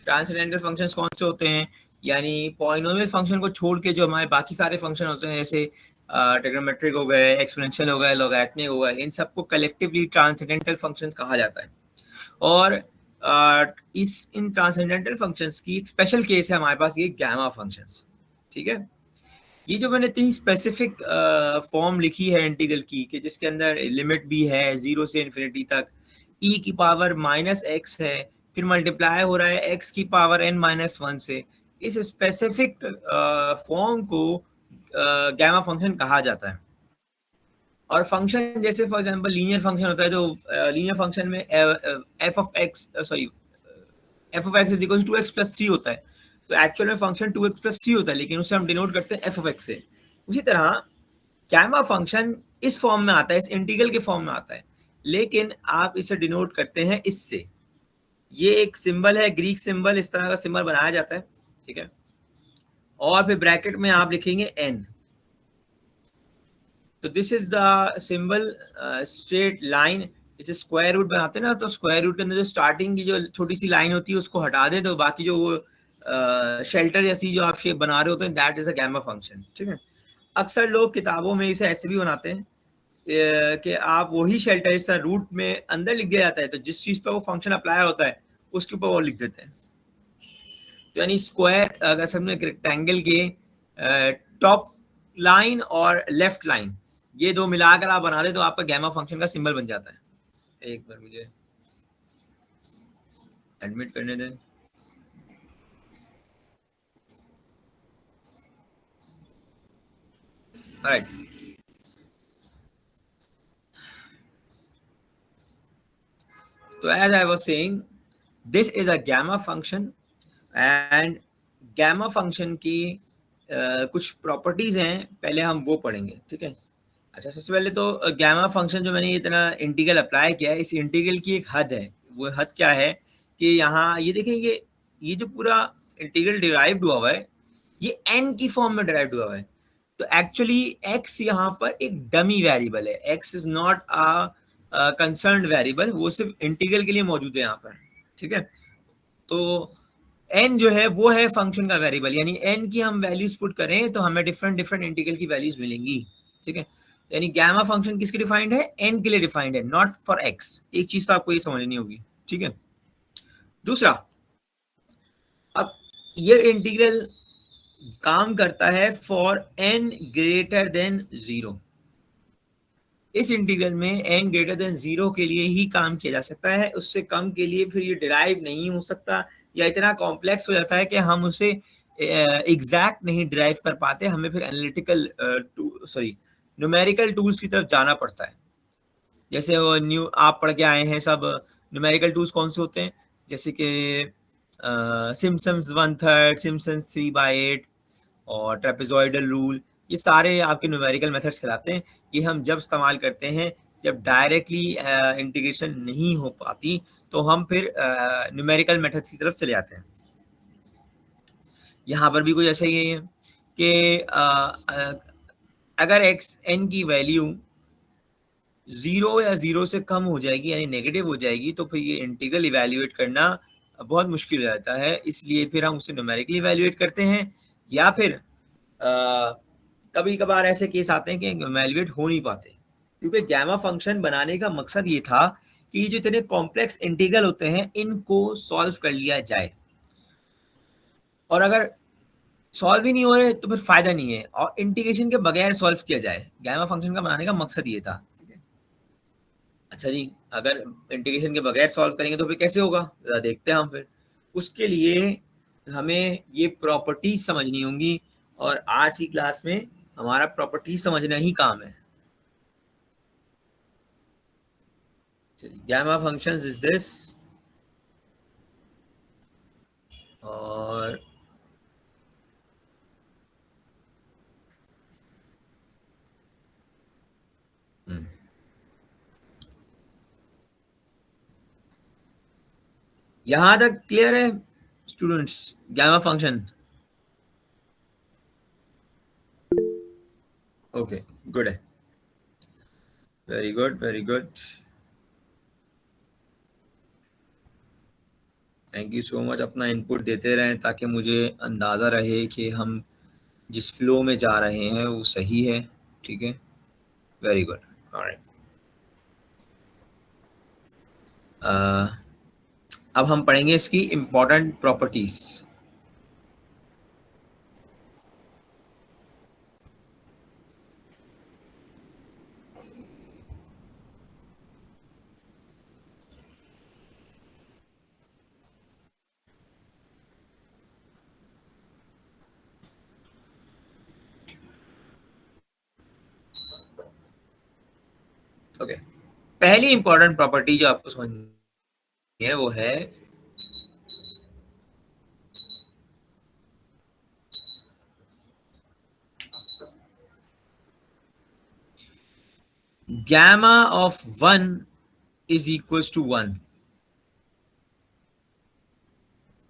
Transcendental functions कौन से होते हैं, यानी पॉलिनोमियल फंक्शन को छोड़ के जो हमारे बाकी सारे फंक्शन होते हैं, जैसे ट्रिग्नोमेट्रिक हो गए, एक्सपोनेंशियल हो गए, लॉगरिथमिक हो गए, इन सबको कलेक्टिवली ट्रांसेंडेंटल फंक्शंस कहा जाता है। और इन ट्रांसेंडेंटल फंक्शंस की एक स्पेशल केस है हमारे पास, ये गामा फंक्शंस। ठीक है, ये जो मैंने इतनी स्पेसिफिक फॉर्म लिखी है इंटीग्रल की, कि जिसके अंदर लिमिट भी है 0 से इन्फिनिटी तक, e की पावर -x है, फिर मल्टीप्लाई हो रहा है x की पावर n-1 से, इस स्पेसिफिक फॉर्म को गामा फंक्शन कहा जाता है। और फंक्शन जैसे फॉर एग्जांपल लीनियर फंक्शन होता है, तो लीनियर फंक्शन में f of x is equal to 2x plus 3 होता है, तो एक्चुअल में फंक्शन 2x प्लस 3 होता है, लेकिन उसे हम डिनोट करते हैं f ऑफ x से। उसी तरह गामा फंक्शन इस फॉर्म में आता है, इस इंटीग्रल के फॉर्म में आता है, लेकिन आप इसे डिनोट करते हैं इससे। ये एक सिंबल है, ग्रीक सिंबल, इस तरह का सिंबल बनाया जाता है। ठीक है, और फिर ब्रैकेट में आप लिखेंगे n। तो this is the symbol straight line. इसे स्क्वायर रूट बनाते हैं ना, तो स्क्वायर रूट के अंदर जो स्टार्टिंग की जो छोटी सी लाइन होती है उसको हटा दें, तो बाकी जो वो शेल्टर जैसी जो आप शेप बना रहे होते हैं, that is a gamma function. ठीक है, अक्सर लोग किताबों में इसे ऐसे भी बनाते हैं कि आप वही शेल्टर इस रूट में अंदर लिख दिया जाता है, तो जिस चीज पर वो फंक्शन अप्लाई होता है उसके ऊपर वो लिख देते हैं। तो यानी स्क्वायर, अगर समझे रेक्टेंगल के टॉप लाइन और लेफ्ट लाइन, ये दो मिलाकर आप बना दे तो आपका गामा फंक्शन का सिंबल बन जाता है। एक बार मुझे एडमिट करने दें। राइट, तो as I was saying, this is a gamma function, and gamma function की कुछ प्रॉपर्टीज हैं, पहले हम वो पढ़ेंगे। ठीक है, अच्छा, सबसे पहले तो गामा फंक्शन जो मैंने इतना इंटीग्रल अप्लाई किया है, इस इंटीग्रल की एक हद है। वो हद क्या है कि यहाँ ये देखेंगे, ये जो पूरा इंटीग्रल डिराइव्ड हुआ हुआ है, ये n की फॉर्म में डिराइव्ड हुआ हुआ है। तो एक्चुअली x यहाँ पर एक डमी वेरिएबल है, x is not a concerned variable, वो सिर्फ इंटीग्रल के लिए मौजूद है यहाँ पर। ठीक है, तो n जो है वो है फंक्शन का वेरिएबल, यानी n की हम वैल्यूज पुट करें तो हमें डिफरेंट डिफरेंट इंटीग्रल की वैल्यूज मिलेंगी। ठीक है, यानी गामा फंक्शन किसके डिफाइंड है, n के लिए डिफाइंड है, नॉट फॉर x। एक चीज तो आपको ये समझनी होगी। ठीक है, दूसरा, अब ये इंटीग्रल काम करता है फॉर n ग्रेटर देन 0। इस इंटीग्रल में n ग्रेटर देन 0 के लिए ही काम किया जा सकता है, उससे कम के लिए फिर ये डिराइव नहीं हो सकता, या इतना कॉम्प्लेक्स हो जाता है कि हम उसे एग्जैक्ट नहीं डिराइव कर पाते, हमें फिर एनालिटिकल न्यूमेरिकल टूल्स की तरफ जाना पड़ता है। जैसे वो न्यू आप पढ़ के आए हैं सब, न्यूमेरिकल टूल्स कौन से होते हैं, जैसे कि सिम्पसन्स 1/3, सिम्पसन्स 3/8 और ट्रेपेजॉइडल रूल, ये सारे आपके न्यूमेरिकल मेथड्स कहलाते हैं। ये हम जब इस्तेमाल करते हैं जब डायरेक्टली इंटीग्रेशन नहीं हो पाती, तो हम फिर न्यूमेरिकल मेथड्स की तरफ चले जाते हैं। यहाँ पर भी कुछ ऐसा ही है कि अगर एक्स एन की वैल्यू 0 या 0 से कम हो जाएगी, यानी नेगेटिव हो जाएगी, तो फिर ये इंटीग्रल इवैल्यूएट करना बहुत मुश्किल हो जाता है। इसलिए फिर हम उसे न्यूमेरिकली इवैल्यूएट करते हैं, या फिर कभी कभार ऐसे केस आते हैं कि इवैल्यूएट हो नहीं पाते, क्योंकि गामा फंक्शन बनाने का मकसद ये था कि ये जो इतने कॉम्प्लेक्स इंटीग्रल होते हैं इनको सॉल्व कर लिया जाए, और अगर सॉल्व ही नहीं हो रहे तो फिर फायदा नहीं है, और इंटीग्रेशन के बगैर सॉल्व किया जाए। गामा फंक्शन का बनाने का मकसद ये था। अच्छा जी, अगर इंटीग्रेशन के बगैर सॉल्व करेंगे तो फिर कैसे होगा, जरा देखते हैं हम फिर। उसके लिए हमें ये प्रॉपर्टीज समझनी होंगी, और आज की क्लास में हमारा प्रॉपर्टीज समझना ही काम है। गामा फंक्शंस इज दिस, और यहां तक क्लियर है students, gamma function? Okay, good है, very good very good. Thank you so much, अपना इनपुट देते रहें ताकि मुझे अंदाज़ा रहे कि हम जिस फ्लो में जा रहे हैं वो सही है। ठीक है, वेरी गुड। ऑलराइट, अब हम पढ़ेंगे इसकी इम्पोर्टेंट प्रॉपर्टीज। ओके, पहली इंपॉर्टेंट प्रॉपर्टी जो आपको समझनी है वो है gamma of 1 is equals to 1।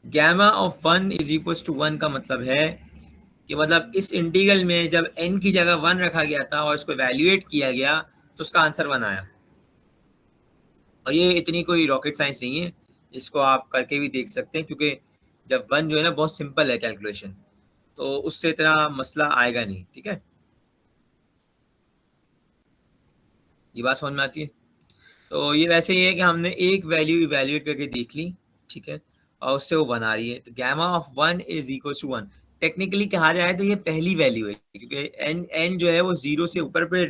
Gamma of 1 is equals to 1 का मतलब है कि मतलब इस इंटीग्रल में जब n की जगह 1 रखा गया था और इसको वैल्यूएट किया गया तो उसका आंसर 1 आया। और ये इतनी कोई रॉकेट साइंस नहीं है, इसको आप करके भी देख सकते हैं, क्योंकि जब 1 जो है ना बहुत सिंपल है कैलकुलेशन, तो उससे इतना मसला आएगा नहीं। ठीक है, ये बात समझ में आती है। तो ये वैसे ही है कि हमने एक वैल्यू इवेल्युएट करके देख ली, ठीक है, और उससे वो 1 आ रही है, तो gamma of 1 is equal to 1। Technically कहा जाए तो ये पहली वैल्यू है, क्योंकि एन जो है वो जीरो से ऊपर पे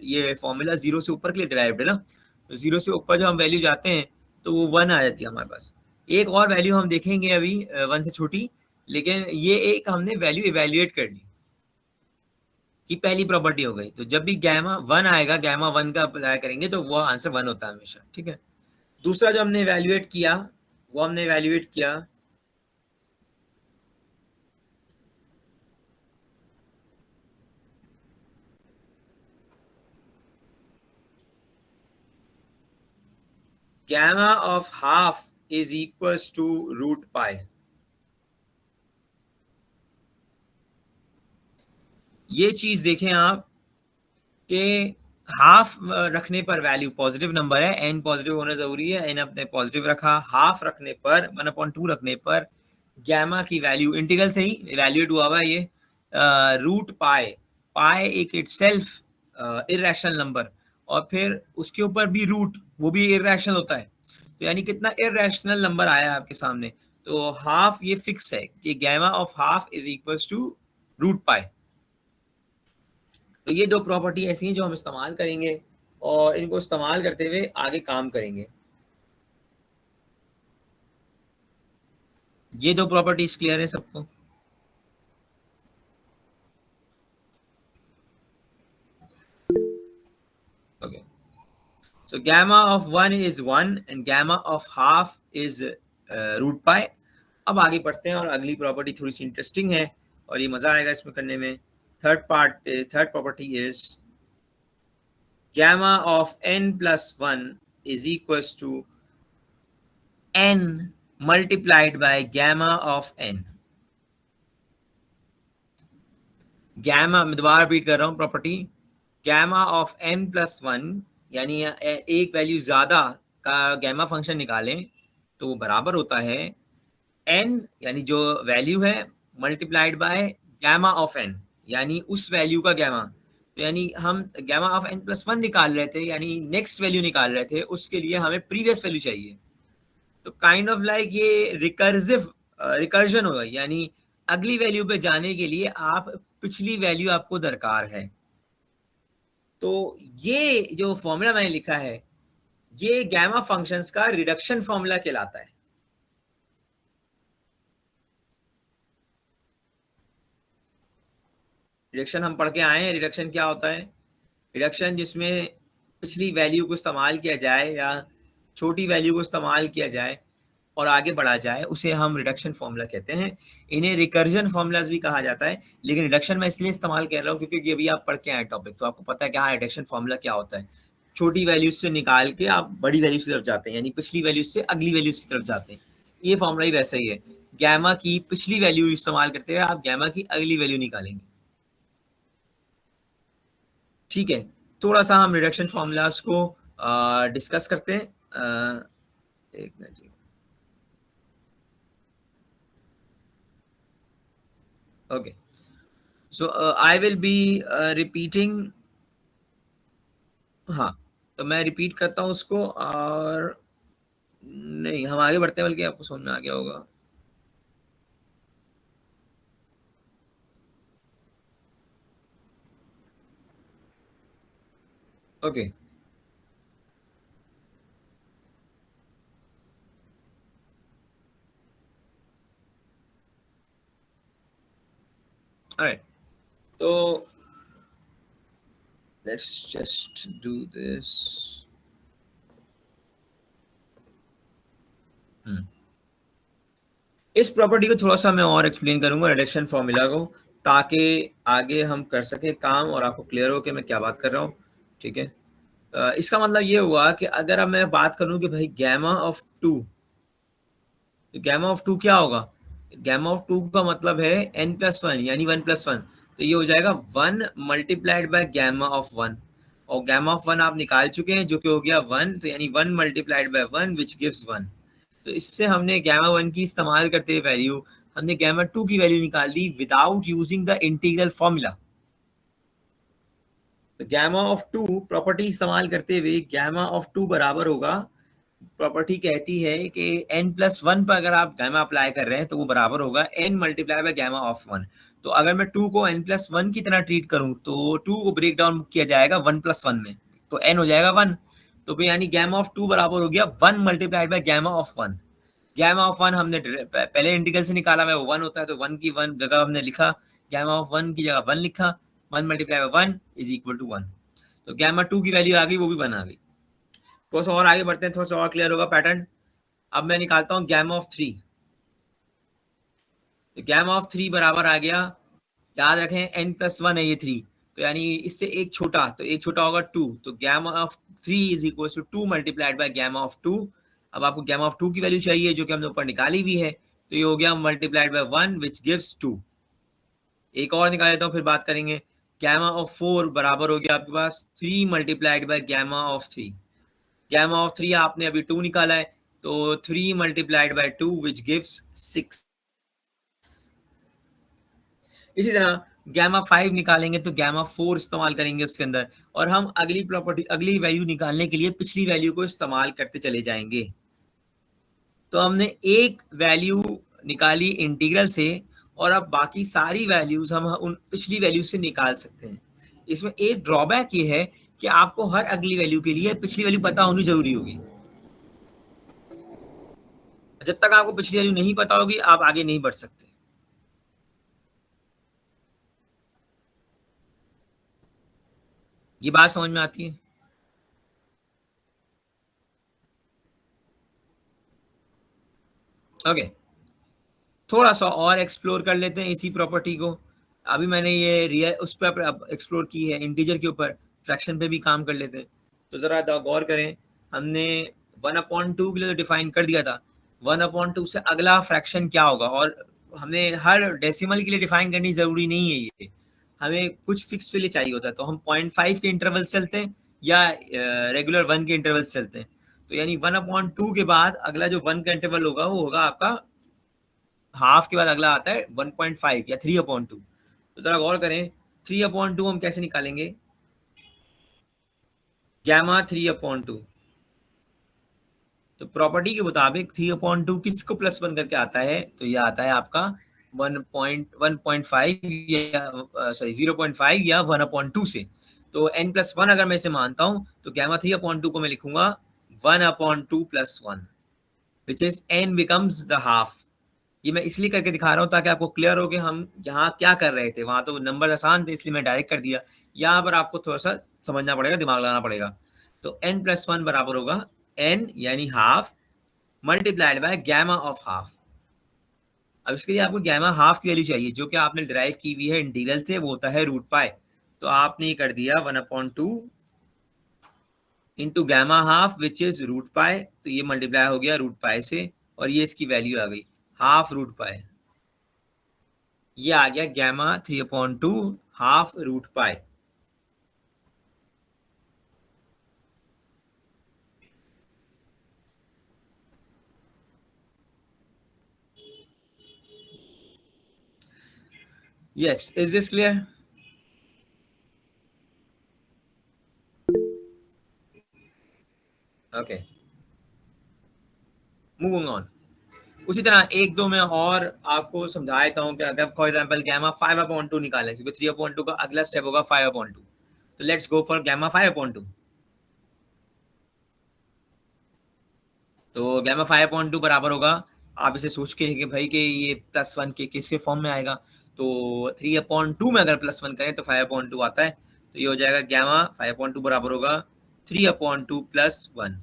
ये फॉर्मूला जीरो से ऊपर के लिए डिराइव्ड है ना, तो जीरो से ऊपर जो हम वैल्यू जाते हैं तो वो 1 आ जाती है हमारे पास। एक और वैल्यू हम देखेंगे अभी 1 से छोटी, लेकिन ये एक हमने वैल्यू इवेल्युएट कर ली कि पहली प्रॉपर्टी हो गई। तो जब भी गैमा 1 आएगा, गैमा 1 का अप्लाई करेंगे तो वो आंसर 1 होता है हमेशा। ठीक है, दूसरा जो हमने इवेल्युएट किया, वो हमने इवेल्युएट किया gamma of half is equals to root pi. ये चीज देखें आप कि हाफ रखने पर वैल्यू पॉजिटिव नंबर है, एन पॉजिटिव होना जरूरी है, एन अपने पॉजिटिव रखा, हाफ रखने पर 1/2 रखने पर गैमा की वैल्यू इंटीग्रल से ही इवेल्युएट हुआ हुआ है ये रूट पाई। पाई एक इटसेल्फ इरेशनल नंबर, और फिर उसके ऊपर भी रूट, वो भी इरेशनल होता है, तो यानी कितना इरेशनल नंबर आया है आपके सामने। तो हाफ ये फिक्स है कि gamma of half is equals to root pi. तो ये दो प्रॉपर्टी ऐसी हैं जो हम इस्तेमाल करेंगे और इनको इस्तेमाल करते हुए आगे काम करेंगे। ये दो प्रॉपर्टीज क्लियर है सबको? Okay, so gamma of 1 is 1 and gamma of half is root pi. अब आगे पढ़ते हैं और अगली प्रॉपर्टी थोड़ी सी इंटरेस्टिंग है और ये मजा आएगा इसमें करने में। Third property is gamma of n plus 1 is equals to n multiplied by gamma of n। Gamma, मैं दोबारा रिपीट कर रहा हूँ property, gamma of n plus 1, यानी एक वैल्यू ज्यादा का गैमा फंक्शन निकालें तो वो बराबर होता है n, यानी जो वैल्यू है, multiplied by gamma of n, यानी उस वैल्यू का गैमा। तो यानी हम गैमा ऑफ n प्लस 1 निकाल रहे थे, यानी नेक्स्ट वैल्यू निकाल रहे थे, उसके लिए हमें प्रीवियस वैल्यू चाहिए। तो काइंड ऑफ लाइक ये रिकर्सिव रिकर्जन होगा, यानी अगली वैल्यू पे जाने के लिए आप पिछली वैल्यू आपको दरकार है। तो ये जो फॉर्मूला मैंने लिखा है, ये गैमा फंक्शंस का रिडक्शन फॉर्मूला कहलाता है। रिडक्शन हम पढ़ के आए हैं, रिडक्शन क्या होता है? रिडक्शन जिसमें पिछली वैल्यू को इस्तेमाल किया जाए या छोटी वैल्यू को इस्तेमाल किया जाए और आगे बढ़ा जाए, उसे हम रिडक्शन फॉर्मूला कहते हैं। इन्हें रिकर्जन फॉर्मूलाज भी कहा जाता है, लेकिन रिडक्शन मैं इसलिए इस्तेमाल कर रहा हूँ क्योंकि ये भी आप पढ़ के आए टॉपिक, तो आपको पता है कि हाँ रिडक्शन फॉर्मूला क्या होता है। छोटी वैल्यूज से निकाल के आप बड़ी वैल्यूज की तरफ जाते हैं, यानी पिछली वैल्यूज से अगली वैल्यूज की तरफ जाते हैं। ये फॉर्मूला ही वैसा ही है, गैमा की पिछली वैल्यू इस्तेमाल करते हुए आप गैमा की अगली वैल्यू निकालेंगे। ठीक है, थोड़ा सा हम रिडक्शन फॉर्मूलाज को डिस्कस करते हैं। एक minute, okay, so I will be repeating. हाँ, तो मैं रिपीट करता हूँ उसको. और नहीं, हम आगे बढ़ते हैं, बल्कि आपको समझ में आ गया होगा. ओके. ऑलराइट, तो लेट्स जस्ट डू दिस. इस प्रॉपर्टी को थोड़ा सा मैं और एक्सप्लेन करूंगा, रिडक्शन फॉर्मूला को, ताकि आगे हम कर सके काम और आपको क्लियर हो कि मैं क्या बात कर रहा हूँ. ठीक है. इसका मतलब ये हुआ कि अगर अब मैं बात करूं कि भाई गैमा ऑफ टू, तो गैमा ऑफ टू क्या होगा? गैमा ऑफ टू का मतलब है एन प्लस वन, यानी वन प्लस वन. तो ये हो जाएगा one multiplied by gamma of one. और गैमा ऑफ वन आप निकाल चुके हैं, जो कि हो गया वन. तो यानी one multiplied by one which gives one. तो इससे हमने गैमा वन की इस्तेमाल करते हुए वैल्यू, हमने गैमा टू की वैल्यू निकाल दी without using the integral formula. तो गैमा ऑफ टू प्रॉपर्टी इस्तेमाल करते हुए गैमा ऑफ टू बराबर होगा, प्रॉपर्टी कहती है कि n प्लस वन पर अगर आप गैमा अप्लाई कर रहे हैं तो वो बराबर होगा n multiply by gamma of one. तो अगर मैं टू को n प्लस वन की तरह ट्रीट करूं तो टू को ब्रेक डाउन किया जाएगा वन प्लस वन में, तो n हो जाएगा वन. तो फिर यानी गैमा ऑफ टू बराबर हो गया one multiplied by gamma of one. Gamma of one हमने पहले इंटीग्रल से निकाला हुआ है, वो वन होता है, तो वन की वन जगह हमने लिखा, गैमा ऑफ वन की जगह वन लिखा. One multiply by one is equal to one. तो गैमा टू की वैल्यू आ गई, वो भी वन आ गई. थोड़ा सा और आगे बढ़ते हैं, थोड़ा सा और क्लियर होगा पैटर्न. अब मैं निकालता हूँ गैमा ऑफ थ्री. तो गैमा ऑफ थ्री बराबर आ गया, याद रखें एन प्लस वन है ये थ्री, तो यानी इससे एक छोटा, तो एक छोटा होगा टू. तो gamma of three is equal to two multiplied by gamma of two. अब आपको गैमा ऑफ टू की वैल्यू चाहिए, जो कि हमने ऊपर निकाली भी है, तो ये हो गया multiplied by one which gives two. एक और निकाल लेता हूँ, फिर बात करेंगे. गैमा ऑफ फोर बराबर हो गया आपके पास three multiplied by gamma of three. Gamma of three आपने अभी टू निकाला है, तो three multiplied by two which gives six. इसी तरह गैमा फाइव निकालेंगे तो गैमा फोर इस्तेमाल करेंगे उसके अंदर, और हम अगली प्रॉपर्टी, अगली वैल्यू निकालने के लिए पिछली वैल्यू को इस्तेमाल करते चले जाएंगे. तो हमने एक वैल्यू निकाली इंटीग्रल से, और अब बाकी सारी वैल्यूज हम उन पिछली वैल्यू से निकाल सकते हैं. इसमें एक ड्रॉबैक ये है कि आपको हर अगली वैल्यू के लिए पिछली वैल्यू पता होनी जरूरी होगी. जब तक आपको पिछली वैल्यू नहीं पता होगी आप आगे नहीं बढ़ सकते. ये बात समझ में आती है? ओके, थोड़ा सा और एक्सप्लोर कर लेते हैं इसी प्रॉपर्टी को. अभी मैंने ये रियल उस पर एक्सप्लोर की है, इंटीजर के ऊपर, फ्रैक्शन पे भी काम कर लेते हैं. तो जरा गौर करें, हमने वन अपॉइंट टू के लिए तो डिफाइन कर दिया था, वन अपॉइंट टू से अगला फ्रैक्शन क्या होगा, और हमने हर डेसिमल के लिए डिफाइन करनी जरूरी नहीं है ये, हमें कुछ फिक्स के लिए चाहिए होता है. तो हम पॉइंट फाइव के इंटरवल चलते हैं या रेगुलर वन के इंटरवल चलते हैं. तो यानी वन अपॉइंट टू के बाद अगला जो वन का इंटरवल होगा वो होगा आपका हाफ के बाद अगला आता है 1.5 या 3/2. तो जरा गौर करें, 3/2 हम कैसे निकालेंगे? गैमा 3/2. तो प्रॉपर्टी के मुताबिक 3/2 किसको प्लस वन करके आता है? तो ये आता है आपका 1.5 या सॉरी 0.5 या 1/2 से. तो n प्लस वन अगर मैं इसे मानता हूं तो गैमा 3/2 को मैं लिखूंगा 1/2 plus one, which is n becomes the half. ये मैं इसलिए करके दिखा रहा हूँ ताकि आपको क्लियर हो कि हम यहाँ क्या कर रहे थे. वहां तो नंबर आसान थे इसलिए मैं डायरेक्ट कर दिया, यहाँ पर आपको थोड़ा सा समझना पड़ेगा, दिमाग लगाना पड़ेगा. तो n प्लस वन बराबर होगा n यानी half multiplied by gamma of half. अब इसके लिए आपको गैमा हाफ की वैल्यू चाहिए, जो कि आपने डिराइव की हुई है इंटीग्रल से, वो होता है रूट पाई. तो आपने ये कर दिया 1/2 into gamma half which is root pi. तो ये मल्टीप्लाई हो गया रूट पाई से, और ये इसकी वैल्यू आ गई हाफ रूट पाई. ये आ गया gamma 3/2 half root pi. Yes, is this clear? Okay, moving on. उसी तरह एक दो में और आपको समझा देता हूँ कि अगर फॉर एग्जांपल गैमा 5/2 निकालें, क्योंकि 3/2 का अगला स्टेप होगा 5/2, तो लेट्स गो फॉर गैमा 5/2। तो गैमा 5/2 बराबर होगा, आप इसे सोच के कि भाई कि ये +1 के किसके फॉर्म में आएगा, तो 3/2 में अगर +1 करें तो 5/2 आता है, तो ये हो जाएगा गैमा 5/2 बराबर होगा 3/2 +1।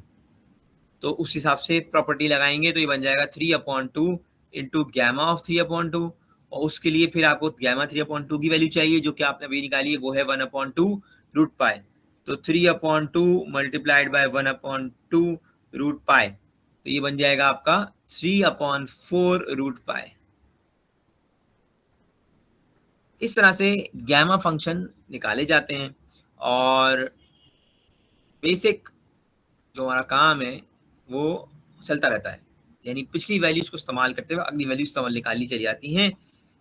तो उस हिसाब से प्रॉपर्टी लगाएंगे तो ये बन जाएगा 3/2 इंटू गैमा ऑफ 3/2, और उसके लिए फिर आपको गैमा 3/2 की वैल्यू चाहिए जो कि आपने अभी निकाली है, वो है 1/2 रूट पाई। तो 3/2 मल्टीप्लाइड बाय 1/2 रूट पाई, तो ये बन जाएगा आपका 3/4 रूट पाई। इस तरह से गैमा फंक्शन निकाले जाते हैं, और बेसिक जो हमारा काम है वो चलता रहता है, यानी पिछली वैल्यूज को इस्तेमाल करते हुए अगली वैल्यूज इस्तेमाल निकाली चली जाती हैं,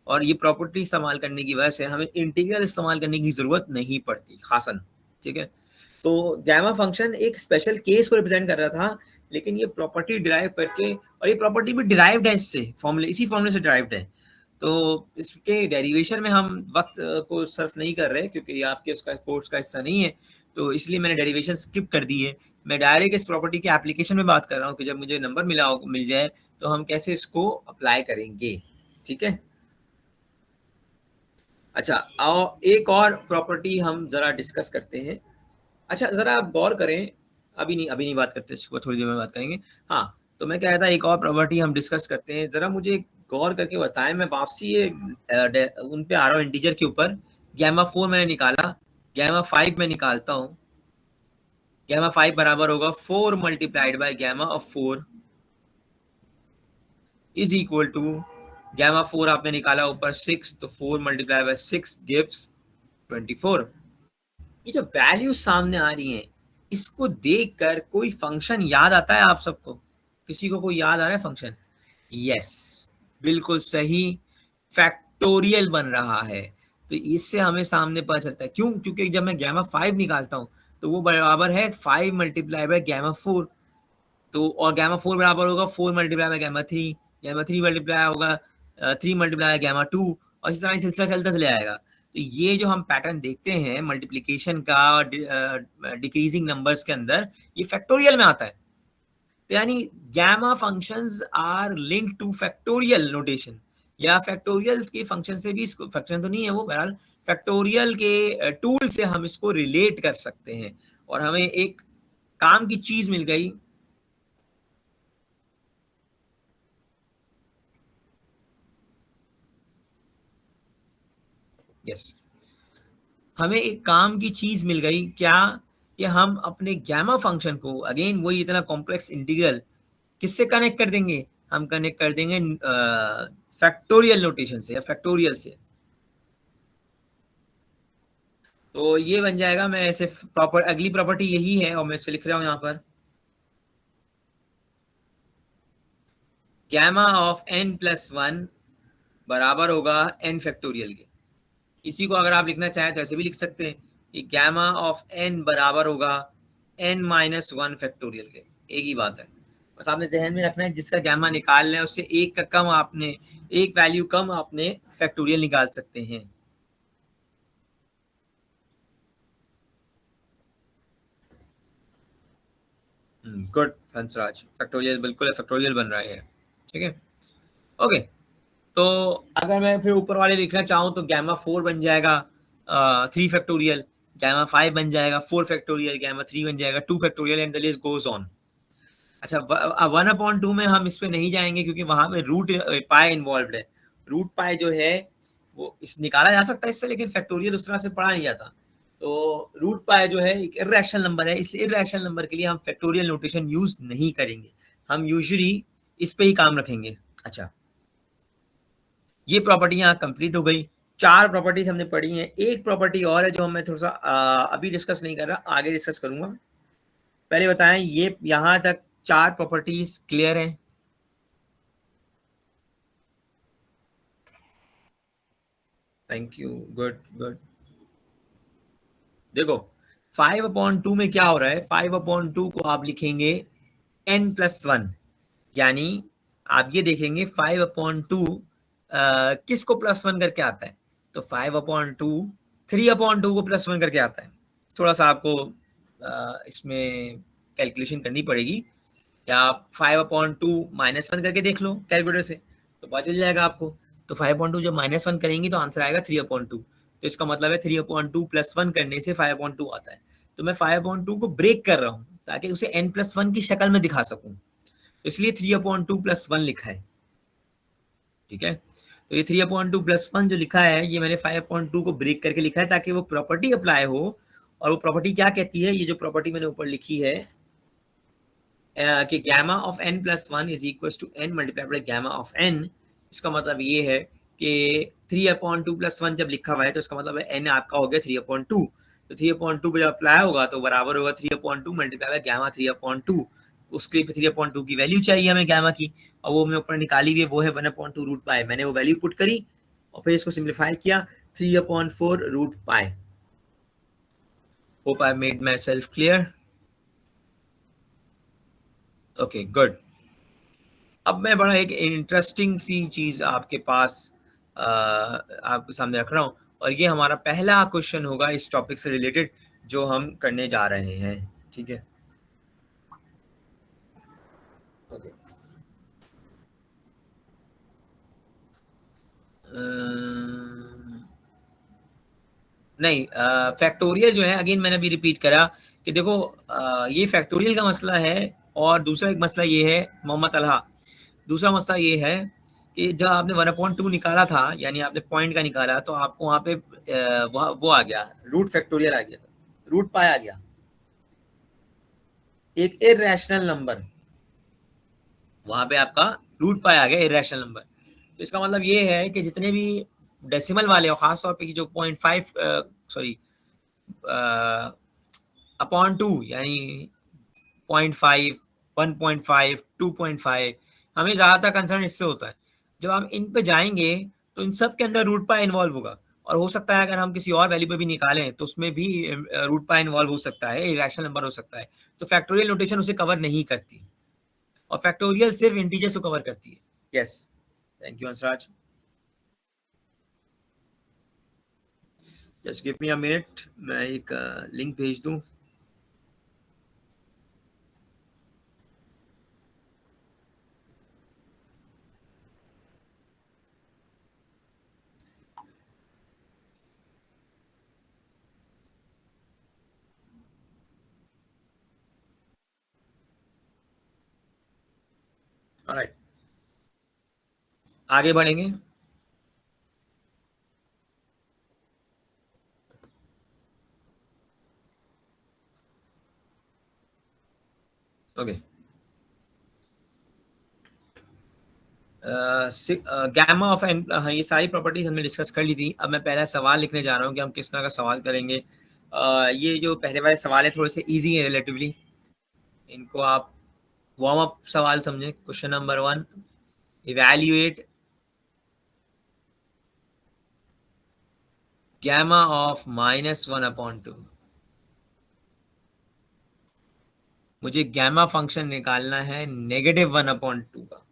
और ये प्रॉपर्टी इस्तेमाल करने की वजह से हमें इंटीग्रल इस्तेमाल करने की जरूरत नहीं पड़ती खासन। ठीक है, तो गैमा फंक्शन एक स्पेशल केस को रिप्रेजेंट कर रहा था, लेकिन ये प्रॉपर्टी डिराइव करके, और ये प्रॉपर्टी भी डिराइव्ड है इससे, फॉर्मूले इसी फॉर्मूले से डिराइव्ड है, तो इसके डेरिवेशन में हम वक्त को सर्फ नहीं कर रहे क्योंकि ये आपके उसका कोर्स का हिस्सा नहीं है, तो इसलिए मैंने डेरिवेशन स्किप कर दी है। मैं डायरेक्ट इस प्रॉपर्टी के एप्लीकेशन में बात कर रहा हूँ कि जब मुझे नंबर मिल जाए तो हम कैसे इसको अप्लाई करेंगे। ठीक है, अच्छा आओ एक और प्रॉपर्टी हम जरा डिस्कस करते हैं। अच्छा जरा आप गौर करें, अभी नहीं बात करते, इसको थोड़ी देर में बात करेंगे। हाँ, तो मैं कह रहा था एक और प्रॉपर्टी हम डिस्कस करते हैं, जरा मुझे गौर करके बताएं। मैं वापसी ये उन पे आ रहा हूँ इंटीजर के ऊपर। गैमा 4 मैंने निकाला, गैमा 5 में निकालता हूँ। गैमा 5 बराबर होगा 4 multiplied by gamma of 4 is equal to, gamma 4 आपने निकाला ऊपर 6, तो 4 मल्टीप्लाई बाय 6 गिव्स 24। ये जो वैल्यू सामने आ रही है, इसको देखकर कोई फंक्शन याद आता है आप सबको? किसी को कोई याद आ रहा है फंक्शन? यस, बिल्कुल सही, फैक्टोरियल बन रहा है। तो इससे हमें सामने पता चलता है क्यों, क्योंकि जब मैं गैमा 5 निकालता हूँ तो वो बराबर है 5 मल्टीप्लाई बाय गैमा 4, तो और गैमा 4 बराबर होगा 4 multiply by gamma 3, gamma 3 multiply होगा 3 मल्टीप्लाई बाय गैमा 2, और इस तरह सिलसिला चलता चले आएगा। तो ये जो हम पैटर्न देखते हैं मल्टीप्लिकेशन का और डिक्रीजिंग नंबर्स के अंदर, ये फैक्टोरियल में आता है। तो यानी gamma functions are link to factorial notation, या फैक्टोरियल के फंक्शन से भी, इसको फंक्शन तो नहीं है वो, बहरहाल फैक्टोरियल के टूल से हम इसको रिलेट कर सकते हैं, और हमें एक काम की चीज मिल गई। यस, हमें एक काम की चीज मिल गई क्या, कि हम अपने गैमा फंक्शन को अगेन वही इतना कॉम्प्लेक्स इंटीग्रल किससे कनेक्ट कर देंगे, हम कनेक्ट कर देंगे फैक्टोरियल नोटेशन से या फैक्टोरियल से। तो ये बन जाएगा, मैं ऐसे प्रॉपर अगली प्रॉपर्टी यही है और मैं इसे लिख रहा हूं यहाँ पर, गैमा ऑफ n प्लस 1 बराबर होगा n फैक्टोरियल के। इसी को अगर आप लिखना चाहें तो ऐसे भी लिख सकते हैं कि गैमा ऑफ n बराबर होगा n माइनस 1 फैक्टोरियल के। एक ही बात है, बस आपने जहन में रखना है जिसका गैमा निकाल लें उससे एक का कम आपने, एक वैल्यू कम आपने फैक्टोरियल निकाल सकते हैं। गुड हंसराज, फैक्टोरियल बिल्कुल फैक्टोरियल बन रहा है। ठीक है, ओके। तो अगर मैं फिर ऊपर वाले लिखना चाहूँ तो गैमा 4 बन जाएगा 3 फैक्टोरियल, गैमा 5 बन जाएगा 4 फैक्टोरियल, गैमा 3 बन जाएगा 2 factorial, and the list goes on. अच्छा 1/2 में हम इस पे नहीं जाएंगे क्योंकि वहां पे रूट पाई इन्वॉल्व है। रूट पाई जो है वो इस निकाला जा सकता है इससे, लेकिन फैक्टोरियल उस तरह से पढ़ा नहीं जाता। तो रूट पाई जो है एक इर्रेशनल नंबर है, इस इर्रेशनल नंबर के लिए हम फैक्टोरियल नोटेशन यूज नहीं करेंगे, हम यूजुअली इस पे ही काम रखेंगे। अच्छा, ये प्रॉपर्टी यहाँ कंप्लीट हो गई। 4 प्रॉपर्टीज हमने पढ़ी हैं, एक प्रॉपर्टी और है जो मैं थोड़ा सा अभी डिस्कस नहीं कर रहा, आगे डिस्कस करूंगा। पहले बताएं ये यहाँ तक 4 प्रॉपर्टीज क्लियर हैं? Thank you, good good. देखो 5/2 में क्या हो रहा है, 5/2 को आप लिखेंगे n+1, यानी आप ये देखेंगे 5/2 किसको +1 करके आता है, तो 5/2 3/2 को +1 करके आता है। थोड़ा सा आपको इसमें कैलकुलेशन करनी पड़ेगी, या आप 5/2 -1 करके देख लो कैलकुलेटर से, तो पता चल जाएगा आपको। तो 5/2 जब -1 करेंगी तो आंसर आएगा 3/2। तो इसका मतलब है 3/2 +1 करने से 5/2 आता है। तो मैं 5/2 को ब्रेक कर रहा हूँ ताकि उसे n+1 की शक्ल में दिखा सकूं, तो इसलिए 3/2 +1 लिखा है। ठीक है, तो ये 3/2 +1 जो लिखा है, ये मैंने 5/2 को ब्रेक करके लिखा है ताकि वो प्रॉपर्टी अप्लाई हो। और वो प्रॉपर्टी क्या कहती है, ये जो प्रॉपर्टी मैंने ऊपर लिखी है कि gamma of n+1 is equal to n multiply by gamma of n। इसका मतलब ये है कि 3/2 +1 जब लिखा हुआ है तो इसका मतलब है n आपका हो गया 3/2। तो 3/2 पे जब अप्लाई होगा तो बराबर होगा 3/2 मल्टीप्लाई बाय गैमा 3/2। उसके लिए 3/2 की वैल्यू चाहिए हमें गैमा की, और वो हमने ऊपर निकाली हुई है, वो है 1/2 रूट पाई। मैंने वो वैल्यू पुट करी और फिर इसको सिंप्लीफाई किया, 3/4 root pi. Hope I made myself clear. Okay good. अब मैं बड़ा एक इंटरेस्टिंग सी चीज आपके पास आपके सामने रख रहा हूँ, और ये हमारा पहला क्वेश्चन होगा इस टॉपिक से रिलेटेड जो हम करने जा रहे हैं। ठीक है, ओके। नहीं, फैक्टोरियल जो है, अगेन मैंने अभी रिपीट करा कि देखो ये फैक्टोरियल का मसला है, और दूसरा एक मसला ये है मोहम्मद अल्हा, दूसरा मसला ये है कि जब आपने 1/2 निकाला था, यानी आपने पॉइंट का निकाला, तो आपको वहाँ पे वो आ गया, रूट फैक्टोरियल आ गया, रूट पाया गया, एक इरेशनल नंबर, वहाँ पे आपका रूट पाया गया इरेशनल नंबर। तो इसका मतलब ये है कि जितने भी डेसिमल वाले, और खासतौर पे जो 0.5 सॉरी अपॉन 2, यानी 0.5, 1.5, 2.5, हमें ज़्यादातर कंसर्न इससे होता है। जब हम इन पे जाएंगे तो इन सब के अंदर रूट पाई इन्वॉल्व होगा, और हो सकता है अगर हम किसी और वैल्यू पे भी निकालें तो उसमें भी रूट पाई इन्वॉल्व हो सकता है, इरेशनल नंबर हो सकता है। तो फैक्टोरियल नोटेशन उसे कवर नहीं करती, और फैक्टोरियल सिर्फ इंटीजर्स को कवर करती है। Yes, thank you Hansraj. Just give me a minute, मैं एक लिंक भेज दूं। ऑलराइट, आगे बढ़ेंगे। ओके, गैमा ऑफ एन, हाँ ये सारी प्रॉपर्टीज हमने डिस्कस कर ली थी। अब मैं पहला सवाल लिखने जा रहा हूँ कि हम किस तरह का सवाल करेंगे। ये जो पहले वाले सवाल है थोड़े से इजी है रिलेटिवली, इनको आप वार्म अप सवाल समझे। Question number 1, evaluate gamma of -1/2। मुझे गैमा फंक्शन निकालना है -1/2 का।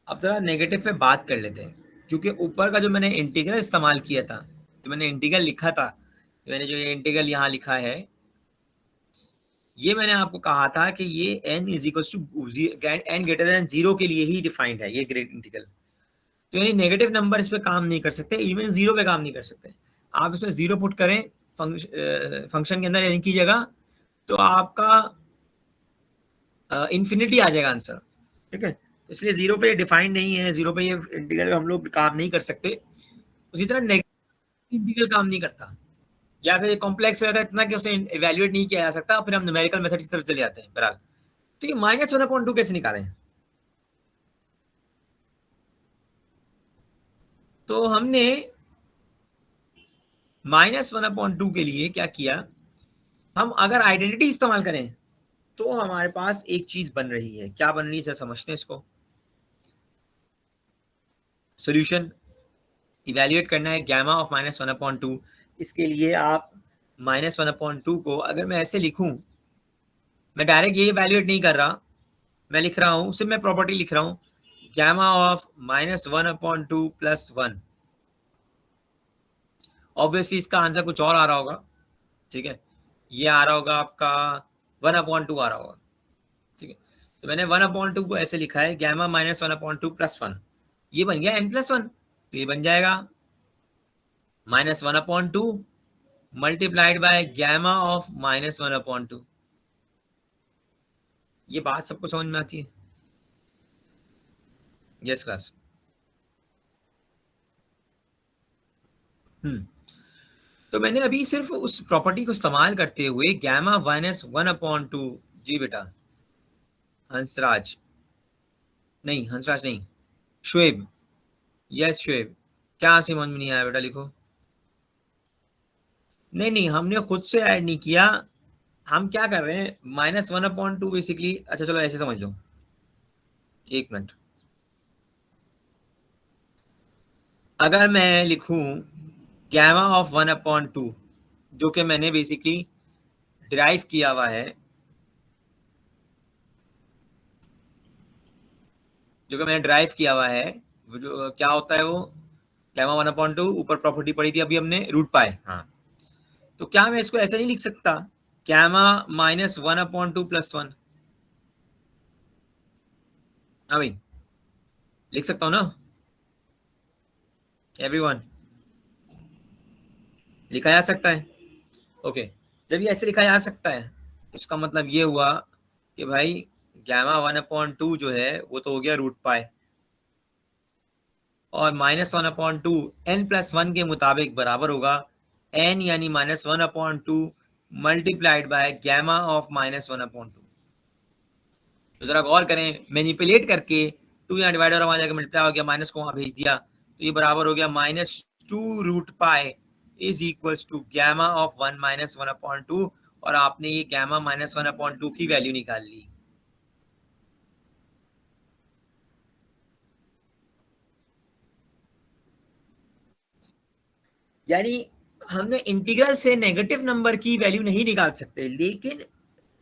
अब जरा नेगेटिव पे बात कर लेते हैं, क्योंकि ऊपर का जो मैंने इंटीग्रल इस्तेमाल किया था, जो मैंने इंटीग्रल लिखा था, मैंने जो ये इंटीग्रल यहाँ लिखा है, ये मैंने आपको कहा था कि ये n is equal to n greater than 0 के लिए ही डिफाइंड है ये ग्रेट इंटीग्रल। तो यानी नेगेटिव नंबर इस पे काम नहीं कर सकते, इवन 0 पे काम नहीं कर सकते। आप इसमें 0 पुट करें फंक्शन के अंदर n की जगह, तो आपका इन्फिनिटी आ जाएगा आंसर। ठीक है, इसलिए 0 पे डिफाइंड नहीं है, 0 पे ये इंटीग्रल हम लोग काम नहीं कर सकते। उसी तरह नेगेटिव इंटीग्रल काम नहीं करता, या फिर कॉम्प्लेक्स हो जाता है इतना कि उसे इवेल्युएट नहीं किया जा सकता, फिर हम न्यूमेरिकल मेथड की तरफ चले जाते हैं। बहरहाल, तो ये -1/2 कैसे निकालें? तो हमने -1/2 के लिए क्या किया, हम अगर आइडेंटिटी इस्तेमाल करें तो हमारे पास एक चीज बन रही है। क्या बन रही है, सर समझते हैं इसको। सॉल्यूशन इवेल्युएट करना है गैमा ऑफ -1/2। इसके लिए आप -1/2 को अगर मैं ऐसे लिखूं, मैं डायरेक्ट ये इवेल्युएट नहीं कर रहा, मैं लिख रहा हूँ, सिर्फ मैं प्रॉपर्टी लिख रहा हूँ, गैमा ऑफ -1/2 प्लस 1। ऑब्वियसली इसका आंसर कुछ और आ रहा होगा, ठीक है, ये आ रहा होगा आपका 1/2 आ रहा होगा, ठीक है। तो मैंने 1/2 को ऐसे लिखा है गैमा -1/2 प्लस 1, ये बन गया n+1। तो ये बन जाएगा -1/2 मल्टीप्लाइड बाय गैमा ऑफ -1/2। ये बात सबको समझ में आती है? Yes class. तो मैंने अभी सिर्फ उस प्रॉपर्टी को इस्तेमाल करते हुए गैमा -1/2। जी बेटा हंसराज, नहीं हंसराज नहीं, शुएब, यस शुएब, क्या समझ में नहीं आया बेटा लिखो। नहीं नहीं, हमने खुद से ऐड नहीं किया, हम क्या कर रहे हैं, -1/2 बेसिकली। अच्छा चलो ऐसे समझ लो, एक मिनट। अगर मैं लिखूं गैमा ऑफ 1/2, जो कि मैंने बेसिकली डिराइव किया हुआ है, जो कि मैंने ड्राइव किया हुआ है, वो जो क्या होता है वो गैमा 1/2, ऊपर प्रॉपर्टी पढ़ी थी अभी हमने, रूट पाए। हाँ, तो क्या मैं इसको ऐसे नहीं लिख सकता, गैमा -1/2 प्लस 1? हाँ भाई, लिख सकता हूँ ना एवरीवन, लिखा जा सकता है। ओके, जब ये ऐसे लिखा जा सकता है, उसका मतलब ये हुआ कि भाई गैमा 1/2 जो है वो तो हो गया रूट पाए, और -1/2 n+1 के मुताबिक बराबर होगा n यानी -1/2 मल्टीप्लाइड बाय गैमा ऑफ -1/2। तो जरा गौर करें, मैनिपुलेट करके 2 यहाँ डिवाइडर और वहां जाकर मल्टीप्लाई हो गया, माइनस को वहां भेज दिया, तो ये बराबर हो गया -2 root pi is equals to gamma of 1 -1/2, और आपने ये गैमा -1/2 की वैल्यू निकाल ली। यानी हमने इंटीग्रल से नेगेटिव नंबर की वैल्यू नहीं निकाल सकते, लेकिन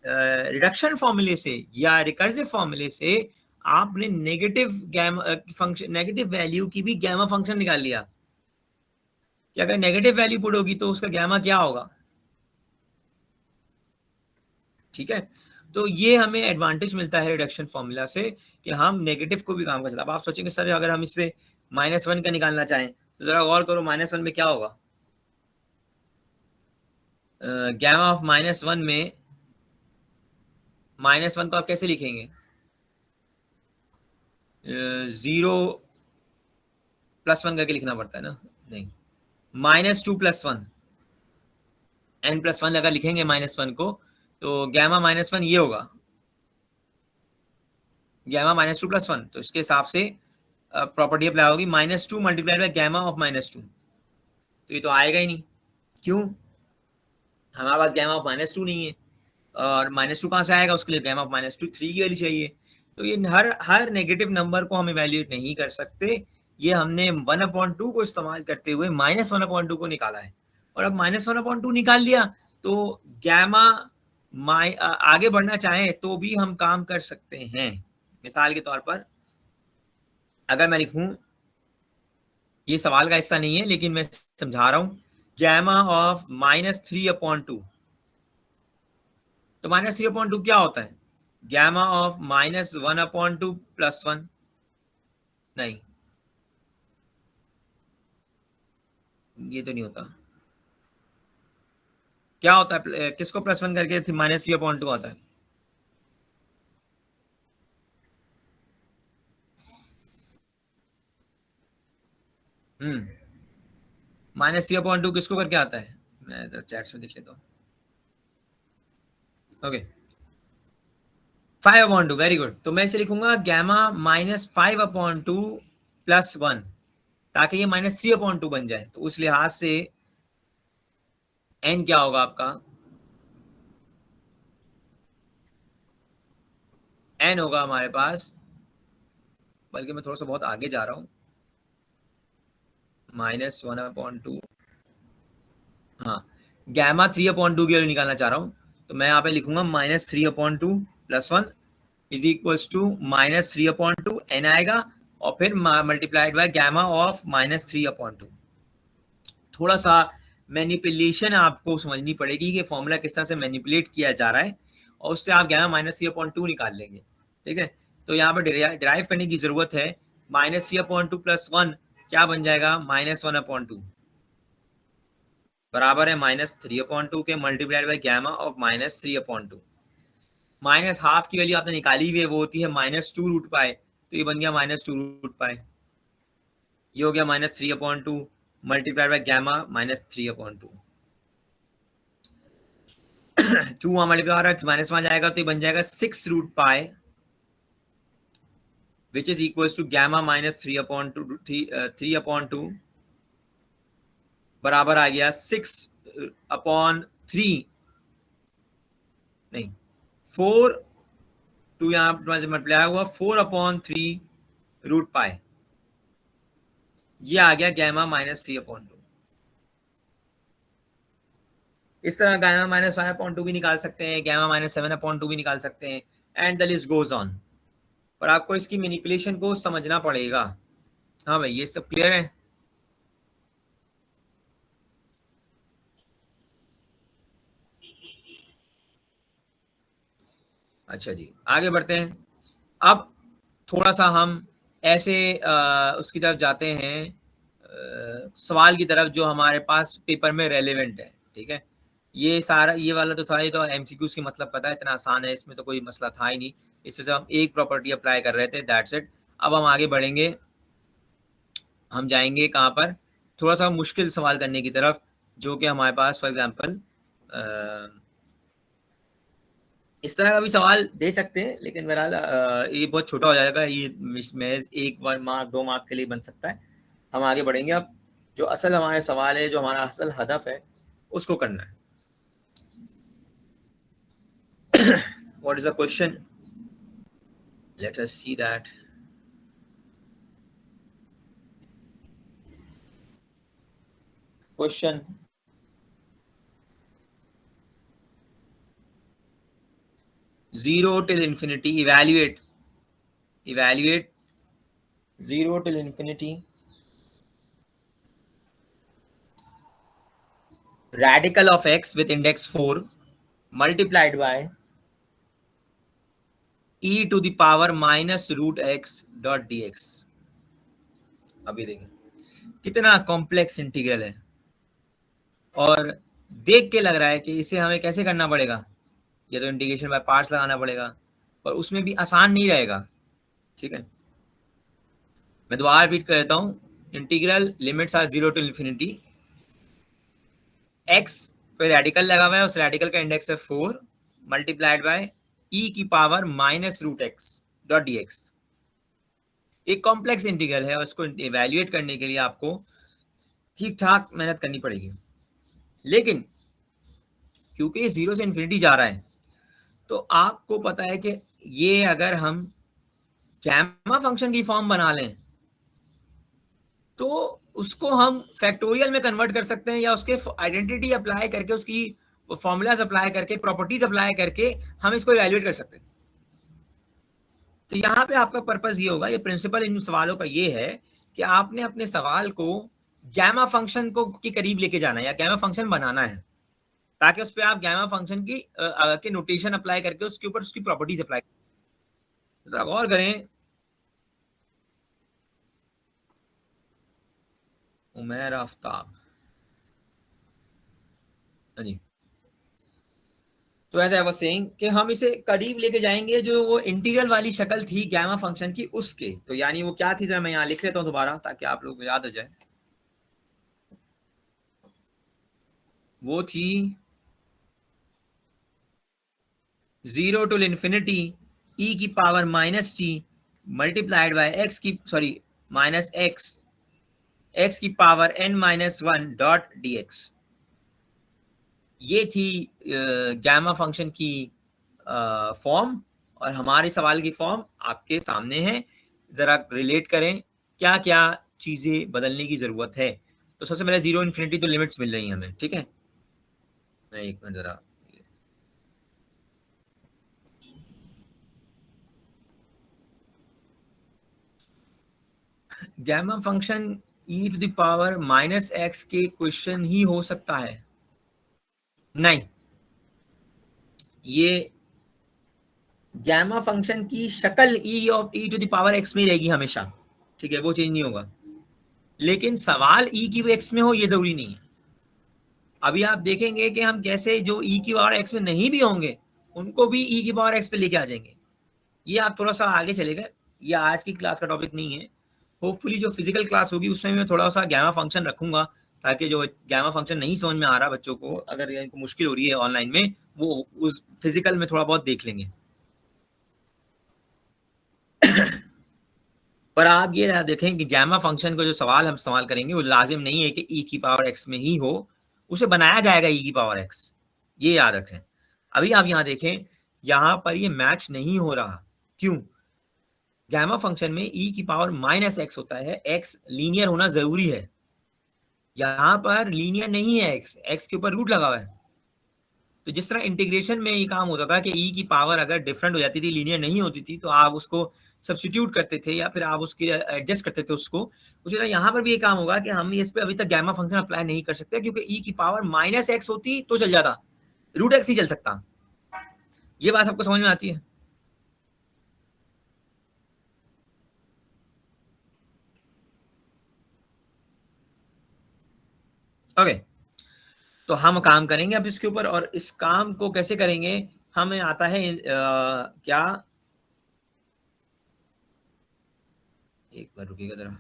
रिडक्शन फॉर्मूले से या रिकर्सिव फॉर्मूले से आपने negative gamma function, negative value की भी गैमा फंक्शन निकाल लिया कि अगर नेगेटिव वैल्यू पुट होगी तो उसका गैमा क्या होगा। ठीक है, तो ये हमें एडवांटेज मिलता है रिडक्शन फॉर्मूला से कि हम नेगेटिव को भी काम कर सकते हैं। अब आप सोचेंगे सर अगर हम इस पे -1 का निकालना चाहें, तो जरा गौर करो -1 में क्या होगा, गैमा ऑफ -1 में -1 को आप कैसे लिखेंगे, 0+1 करके लिखना पड़ता है ना, नहीं, -2+1, n+1 अगर लिखेंगे -1 को, तो गैमा -1 ये होगा, गैमा -2+1, तो इसके हिसाब से प्रॉपर्टी अप्लाई होगी -2 मल्टीप्लाइड बाय गैमा ऑफ -2, तो ये तो आएगा ही नहीं। क्यों? हमारे पास गैमा ऑफ -2 नहीं है, और -2 कहाँ से आएगा, उसके लिए गैमा ऑफ -2 3 की वैल्यू चाहिए। तो ये हर नेगेटिव नंबर को हम इवेल्युएट नहीं कर सकते, ये हमने 1/2 को इस्तेमाल करते हुए -1/2 को निकाला है, और अब -1/2 निकाल लिया तो गैमा आगे बढ़ना चाहें तो भी हम काम कर सकते हैं। मिसाल के तौर पर अगर मैं लिखूं, ये सवाल का हिस्सा नहीं है लेकिन मैं समझा रहा हूं, गैमा ऑफ -3/2, तो -3/2 क्या होता है, गैमा ऑफ -1/2 प्लस 1, नहीं ये तो नहीं होता। क्या होता है, किसको +1 करके -3/2 आता है, -3/2 किसको करके आता है, मैं जरा चैट्स में देख लेता हूँ। ओके, 5/2, वेरी गुड, तो मैं इसे लिखूंगा गैमा -5/2 प्लस 1, ताकि ये -3/2 बन जाए, तो उस लिहाज से n क्या होगा आपका, n होगा हमारे पास, बल्कि मैं थोड़ा सा बहुत आगे जा रहा हूँ, -1/2, हाँ, गैमा 3/2 की वैल्यू निकालना चाह रहा हूँ, तो मैं यहाँ पे लिखूंगा -3/2 + 1 इज इक्वल्स टू -3/2 n आएगा और फिर मल्टीप्लाइड बाय गैमा ऑफ -3/2। थोड़ा सा मैनिपुलेशन आपको समझनी पड़ेगी कि फॉर्मूला किस तरह से मैनिपुलेट किया जा रहा है और उससे आप गैमा -3/2 निकाल लेंगे, ठीक है। तो यहाँ पर डिराइव करने की जरूरत है। -3/2 + 1 क्या बन जाएगा, -1/2 बराबर है -3/2 के मल्टीप्लाइड बाय गैमा ऑफ -3/2। -12 की वैल्यू आपने निकाली हुई है, वो होती है -2√π, तो ये बन गया -2√π। ये हो गया -3/2 मल्टीप्लाइड बाय गैमा -3/2। 2 वहां मल्टीप्लाई हो रहा है, -1 जाएगा तो ये बन जाएगा 6√π which is equals to gamma -3/2 बराबर आ गया 6/3 नहीं 4, 2 यहाँ से मल्टीप्लाई हुआ 4/3√π, ये आ गया गैमा -3/2। इस तरह गैमा -5/2 भी निकाल सकते हैं, गैमा -7/2 भी निकाल सकते हैं, and the list goes on. पर आपको इसकी मैनिपुलेशन को समझना पड़ेगा। हाँ भाई, ये सब क्लियर है? अच्छा जी, आगे बढ़ते हैं। अब थोड़ा सा हम ऐसे उसकी तरफ जाते हैं, सवाल की तरफ जो हमारे पास पेपर में रेलेवेंट है, ठीक है। ये सारा ये वाला तो था, ये तो एमसीक्यूज की मतलब पता है, इतना आसान है, इसमें तो कोई मसला था ही नहीं। इससे हम एक प्रॉपर्टी अप्लाई कर रहे थे, दैट्स इट। अब हम आगे बढ़ेंगे, हम जाएंगे कहाँ पर, थोड़ा सा मुश्किल सवाल करने की तरफ, जो कि हमारे पास फॉर एग्जांपल इस तरह का भी सवाल दे सकते हैं, लेकिन बहरहाल ये बहुत छोटा हो जाएगा, ये महज 1 मार्क 2 मार्क के लिए बन सकता है। हम आगे बढ़ेंगे। अब जो असल हमारे सवाल है, जो हमारा असल हदफ है, उसको करना है। What is the question? Let us see that. Question: 0 till infinity. Evaluate 0 till infinity. Radical of x with index 4 multiplied by e to the power -√x dot dx. अभी देखिए कितना कॉम्प्लेक्स इंटीग्रल है, और देख के लग रहा है कि इसे हमें कैसे करना पड़ेगा, ये तो इंटीग्रेशन बाय पार्ट्स लगाना पड़ेगा, पर उसमें भी आसान नहीं रहेगा, ठीक है। मैं दोबारा रिपीट कर देता हूँ, integral limits are 0 to infinity, x पे रेडिकल लगा हुआ है, उस रेडिकल का इंडेक्स है 4 मल्टीप्लाइड बाय e की पावर -√x डॉट dx। एक कॉम्प्लेक्स इंटीग्रल है और उसको इवैल्यूएट करने के लिए आपको ठीक ठाक मेहनत करनी पड़ेगी, लेकिन क्योंकि 0 से इन्फिनिटी जा रहा है, तो आपको पता है कि ये अगर हम गैमा फंक्शन की फॉर्म बना लें तो उसको हम फैक्टोरियल में कन्वर्ट कर सकते हैं, या उसके आइडेंटिटी अप्लाई करके, उसकी फॉर्मूलाज अप्लाई करके, प्रॉपर्टीज अप्लाई करके हम इसको इवैल्यूएट कर सकते हैं। तो यहाँ पे आपका पर्पस ये होगा, ये प्रिंसिपल इन सवालों का ये है कि आपने अपने सवाल को गैमा फंक्शन को के करीब लेके जाना है, या गैमा फंक्शन बनाना है, ताकि उस पर आप गैमा फंक्शन की के नोटेशन अप्लाई करके उसके ऊपर उसकी प्रॉपर्टीज अप्लाई करें। गौर करें, उमैर आफ्ताब, हाँ जी। तो ऐसा वो सेइंग कि हम इसे करीब लेके जाएंगे जो वो इंटीग्रल वाली शक्ल थी गैमा फंक्शन की, उसके। तो यानी वो क्या थी, जरा मैं यहाँ लिख लेता हूँ दोबारा ताकि आप लोग को याद हो जाए। वो थी 0 टू इन्फिनिटी e की power -t multiplied by x की x की पावर n-1 डॉट dx। ये थी गैमा फंक्शन की फॉर्म, और हमारे सवाल की फॉर्म आपके सामने है। जरा रिलेट करें क्या क्या चीजें बदलने की जरूरत है। तो सबसे पहले जीरो इन्फिनिटी तो लिमिट्स मिल रही हैं हमें, ठीक है। मैं एक मिनट जरा, gamma function e to the power minus x के क्वेश्चन ही हो सकता है? नहीं, ये गैमा फंक्शन की शक्ल e of e to the power x में रहेगी हमेशा, ठीक है, वो चेंज नहीं होगा। लेकिन सवाल ई की एक्स में हो ये जरूरी नहीं है। अभी आप देखेंगे कि हम कैसे जो ई की पावर एक्स में नहीं भी होंगे उनको भी ई की पावर एक्स पे लेके आ जाएंगे। ये आप थोड़ा सा आगे चले गए, ये आज की क्लास का टॉपिक नहीं है। होपफुली जो फिजिकल क्लास होगी उसमें मैं थोड़ा सा गैमा फंक्शन रखूंगा, ताकि जो गैमा फंक्शन नहीं समझ में आ रहा बच्चों को, अगर इनको मुश्किल हो रही है ऑनलाइन में, वो उस फिजिकल में थोड़ा बहुत देख लेंगे। पर आप ये देखें कि गैमा फंक्शन का जो सवाल हम इस्तेमाल करेंगे वो लाजिम नहीं है कि ई की पावर एक्स में ही हो, उसे बनाया जाएगा ई की पावर एक्स, ये याद रखें। अभी आप यहाँ देखें, यहाँ पर ये मैच नहीं हो रहा, क्यों? गैमा फंक्शन में ई की पावर माइनस एक्स होता है, एक्स लीनियर होना जरूरी है, यहाँ पर लीनियर नहीं है, एक्स के ऊपर रूट लगा हुआ है। तो जिस तरह इंटीग्रेशन में ये काम होता था कि ई की पावर अगर डिफरेंट हो जाती थी, लीनियर नहीं होती थी, तो आप उसको सब्स्टिट्यूट करते थे या फिर आप उसके एडजस्ट करते थे उसको। उसी तरह यहाँ पर भी ये काम होगा कि हम इस पे अभी तक गैमा फंक्शन अप्लाई नहीं कर सकते, क्योंकि ई की पावर माइनस एक्स होती तो चल जाता, रूट एक्स ही चल सकता। ये बात आपको समझ में आती है? ओके, तो हम काम करेंगे अब इसके ऊपर, और इस काम को कैसे करेंगे हमें आता है क्या, एक बार रुकिएगा जरा।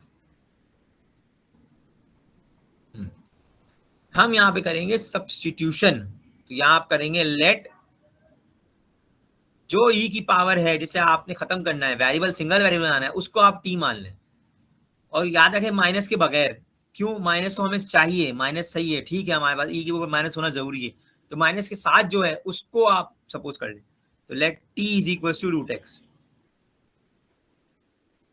हम यहाँ पे करेंगे सब्स्टिट्यूशन। तो यहाँ आप करेंगे लेट जो ई की पावर है जिसे आपने खत्म करना है, वेरिएबल सिंगल वेरिएबल बनाना है, उसको आप टी मान लें। और याद रखें माइनस के बगैर, क्यों? माइनस तो हमें चाहिए, माइनस सही है, ठीक है, हमारे पास ई के ऊपर माइनस होना जरूरी है, तो माइनस के साथ जो है उसको आप सपोज कर लें। तो let t is equal to root x.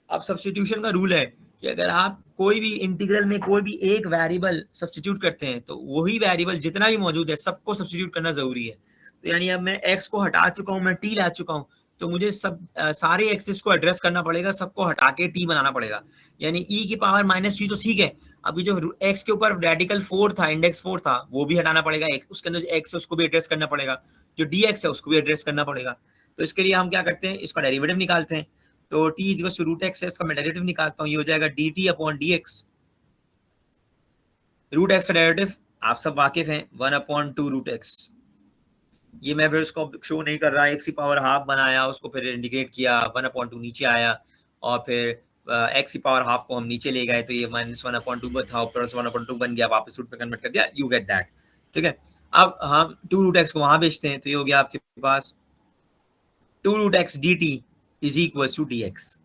अब सब्स्टिट्यूशन का रूल है कि अगर आप कोई भी इंटीग्रल में कोई भी एक वेरिएबल सब्स्टिट्यूट करते हैं, तो वही वेरिएबल जितना भी मौजूद है सबको सब्स्टिट्यूट करना जरूरी है। तो यानी अब मैं x को हटा चुका हूं, मैं t ला चुका हूं, तो मुझे सब सारे एक्सिस को एड्रेस करना पड़ेगा, सबको हटा के t बनाना पड़ेगा। यानी e की पावर माइनस टी तो ठीक है, अभी जो x के ऊपर रेडिकल 4 था, इंडेक्स 4 था, वो भी हटाना पड़ेगा, उसके अंदर जो x है उसको भी एड्रेस करना पड़ेगा, जो dx है उसको भी एड्रेस करना पड़ेगा। तो इसके लिए हम क्या करते हैं, इसका डेरिवेटिव निकालते हैं। तो t is equal to root x है, इसका मैं डेरिवेटिव निकालता हूँ, ये हो जाएगा dt upon dx। Root x का डेरिवेटिव आप सब वाकिफ हैं, 1/2 रूट एक्स। ये मैं फिर उसको शो नहीं कर रहा, एक्स की पावर हाफ बनाया, उसको फिर इंडिकेट किया, 1/2 नीचे आया, और फिर एक्स की पावर हाफ को हम नीचे ले गए, तो ये -1/2 था, प्लस 1/2 बन गया, वापस रूट पे कन्वर्ट कर दिया, यू गेट दैट, ठीक है। अब हम 2 रूट एक्स को वहां भेजते हैं, तो ये हो गया आपके पास 2 root x d t is equal to d x.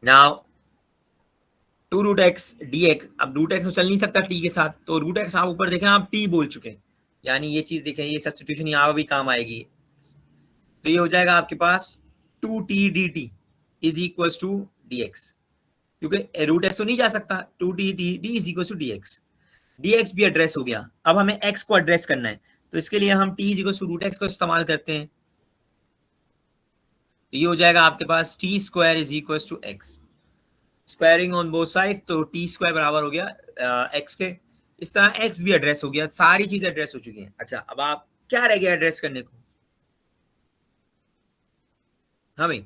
Now 2 root x d x, अब रूट एक्स तो चल नहीं सकता टी के साथ, तो रूट एक्स आप ऊपर देखें, आप टी बोल चुके हैं, यानी ये चीज देखें, ये सब्स्टिट्यूशन यहाँ भी काम आएगी। तो ये हो जाएगा आपके पास 2t dt is equal to d x, क्योंकि रूट एक्स तो नहीं जा सकता, 2t dt is equal to d x. D x भी एड्रेस हो गया, अब हमें x को एड्रेस करना है, तो इसके लिए हम t is equal to root X को इस्तेमाल करते हैं। तो ये हो जाएगा आपके पास T square is equal to X, squaring on both side, तो टी स्क्वायर बराबर हो गया एक्स के। इस तरह एक्स भी एड्रेस हो गया, सारी चीजें एड्रेस हो चुकी हैं। अच्छा, अब आप क्या रह गया एड्रेस करने को? हाँ भाई,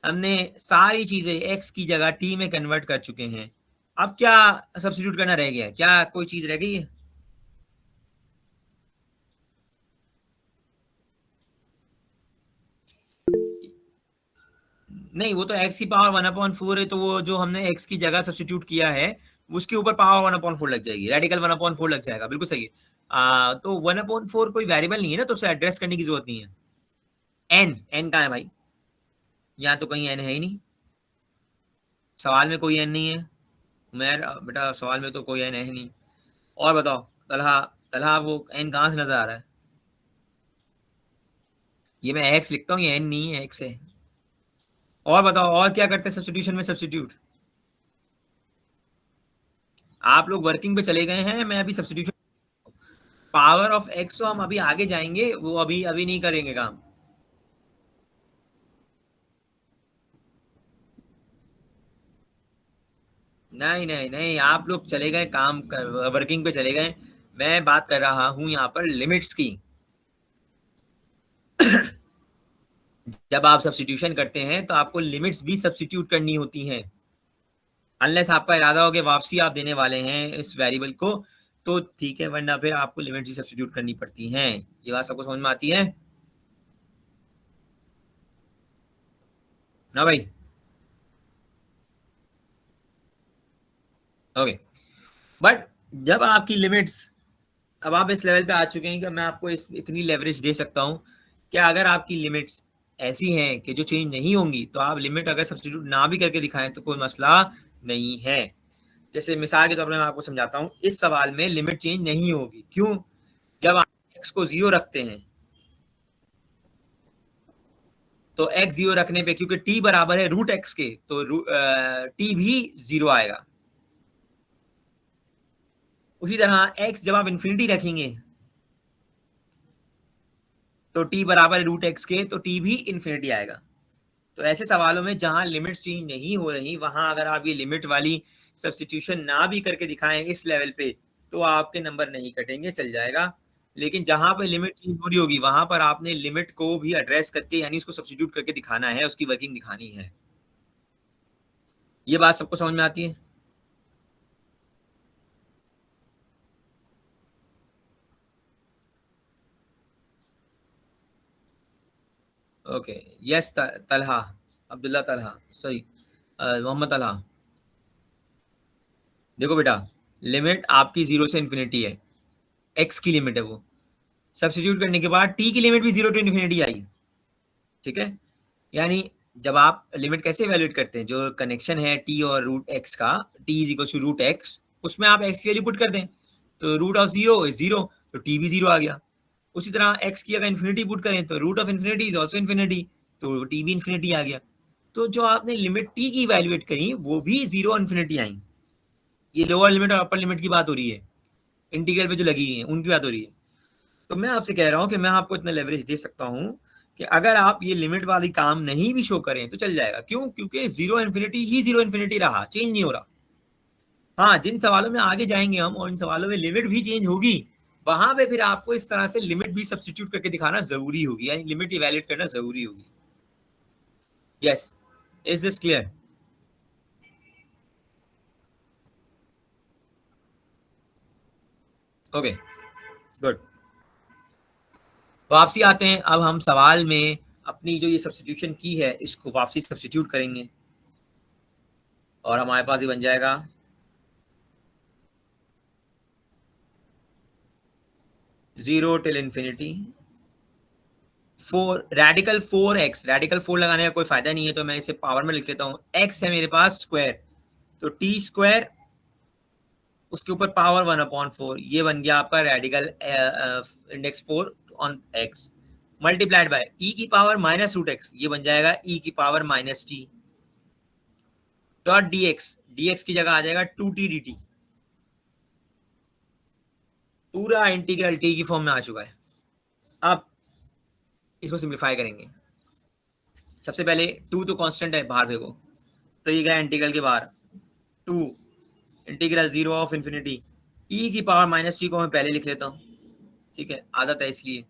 हमने सारी चीजें एक्स की जगह टी में कन्वर्ट कर चुके हैं, अब क्या सब्स्टिट्यूट करना रह गया है? क्या कोई चीज रह गई है? नहीं, वो तो x की पावर 1/4 है, तो वो जो हमने x की जगह सब्स्टिट्यूट किया है उसके ऊपर पावर 1/4 लग जाएगी, रेडिकल 1/4 लग जाएगा, बिल्कुल सही है। तो 1/4 कोई वेरिएबल नहीं है ना, तो उसे एड्रेस करने की जरूरत नहीं है। n कहाँ है भाई? यहाँ तो कहीं n है ही नहीं, सवाल में कोई n नहीं है उमेर बेटा, सवाल में तो कोई n है ही नहीं। और बताओ तलहा, तलहा वो n कहाँ से नजर आ रहा है? ये मैं x लिखता हूँ, ये n नहीं है, x है। और बताओ और क्या करते हैं सब्स्टिट्यूशन में? सब्स्टिट्यूट आप लोग वर्किंग पे चले गए हैं, मैं अभी सब्स्टिट्यूशन पावर ऑफ एक्स तो हम अभी आगे जाएंगे, वो अभी अभी नहीं करेंगे काम। नहीं नहीं नहीं, आप लोग चले गए काम वर्किंग पे चले गए। मैं बात कर रहा हूं यहाँ पर लिमिट्स की। जब आप सब्स्टिट्यूशन करते हैं तो आपको लिमिट्स भी सब्स्टिट्यूट करनी होती हैं, अनलेस आपका इरादा हो कि वापसी आप देने वाले हैं इस वेरिएबल को, तो ठीक है, वरना फिर आपको लिमिट्स ही सब्स्टिट्यूट करनी पड़ती हैं। ये बात सबको समझ में आती है ना भाई? ओके। बट जब आपकी लिमिट्स, अब आप इस लेवल पे आ चुके हैं कि मैं आपको इतनी लेवरेज दे सकता हूं कि अगर आपकी लिमिट्स ऐसी हैं कि जो चेंज नहीं होंगी, तो आप लिमिट अगर सब्स्टिट्यूट ना भी करके दिखाएं तो कोई मसला नहीं है। जैसे मिसाल के तौर पर मैं आपको समझाता हूं, इस सवाल में लिमिट चेंज नहीं होगी। क्यों? जब आप एक्स को 0 रखते हैं तो एक्स 0 रखने पे, क्योंकि टी बराबर है रूट एक्स के, तो टी भी 0 आएगा। उसी तरह एक्स जब आप इन्फिनिटी रखेंगे तो टी बराबर है रूट एक्स के, तो टी भी इन्फिनिटी आएगा। तो ऐसे सवालों में जहां लिमिट चेंज नहीं हो रही, वहां अगर आप ये लिमिट वाली सब्स्टिट्यूशन ना भी करके दिखाएं इस लेवल पे, तो आपके नंबर नहीं कटेंगे, चल जाएगा। लेकिन जहां पे लिमिट चेंज हो रही होगी, वहां पर आपने लिमिट को भी एड्रेस करके, यानी उसको सब्स्टिट्यूट करके दिखाना है, उसकी वर्किंग दिखानी है। ये बात सबको समझ में आती है? Okay. Yes Talha, Abdullah Talha, sorry, Mohammad Talha. देखो बेटा, लिमिट आपकी 0 से इन्फिनिटी है, एक्स की लिमिट है वो। सब्स्टिट्यूट करने के बाद टी की लिमिट भी 0 टू इन्फिनिटी आई। ठीक है, यानी जब आप लिमिट कैसे वैल्यूएट करते हैं, जो कनेक्शन है टी और रूट एक्स का, t is equal to root x, उसमें आप एक्स की वैल्यू पुट कर दें, तो रूट ऑफ 0 इज 0, तो टी भी 0 आ गया। उसी तरह एक्स की अगर इन्फिनिटी पुट करें तो root of infinity is also infinity, तो टी भी इन्फिनिटी आ गया। तो जो आपने लिमिट टी की वैल्यूएट करी वो भी 0 इन्फिनिटी आई। ये लोअर लिमिट और अपर लिमिट की बात हो रही है, इंटीग्रल पे जो लगी हुई है उनकी बात हो रही है। तो मैं आपसे कह रहा हूं कि मैं आपको इतना लेवरेज दे सकता हूं कि अगर आप ये लिमिट वाली काम नहीं भी शो करें तो चल जाएगा। क्यों? क्योंकि 0 इन्फिनिटी ही 0 इन्फिनिटी रहा, चेंज नहीं हो रहा। हाँ, जिन सवालों में आगे जाएंगे हम और इन सवालों में लिमिट भी चेंज होगी, वहां पे फिर आपको इस तरह से लिमिट भी सब्स्टिट्यूट करके दिखाना जरूरी होगी, यानी लिमिट इवैल्यूएट करना जरूरी होगी। Yes, is this clear? Okay, good. वापसी आते हैं, अब हम सवाल में अपनी जो ये सब्स्टिट्यूशन की है इसको वापसी सब्स्टिट्यूट करेंगे और हमारे पास ये बन जाएगा 0 till infinity 4 radical 4x। Radical 4 लगाने का कोई फायदा नहीं है, तो मैं इसे पावर में लिख लेता हूँ। x है मेरे पास स्क्वायर, तो टी स्क्वायर उसके ऊपर पावर 1/4, ये बन गया आपका radical index 4 on x, multiplied by e की पावर माइनस रूट एक्स, ये बन जाएगा e की power minus T, dot dx, dx की जगह आ जाएगा 2t dt। पूरा इंटीग्रल टी की फॉर्म में आ चुका है। अब इसको सिंप्लीफाई करेंगे। सबसे पहले 2 तो कांस्टेंट है, बाहर फेंको, तो ये गया इंटीग्रल के बाहर। 2 इंटीग्रल 0 ऑफ इन्फिनिटी e की पावर माइनस टी को मैं पहले लिख लेता हूँ, ठीक है, आदत है इसलिए।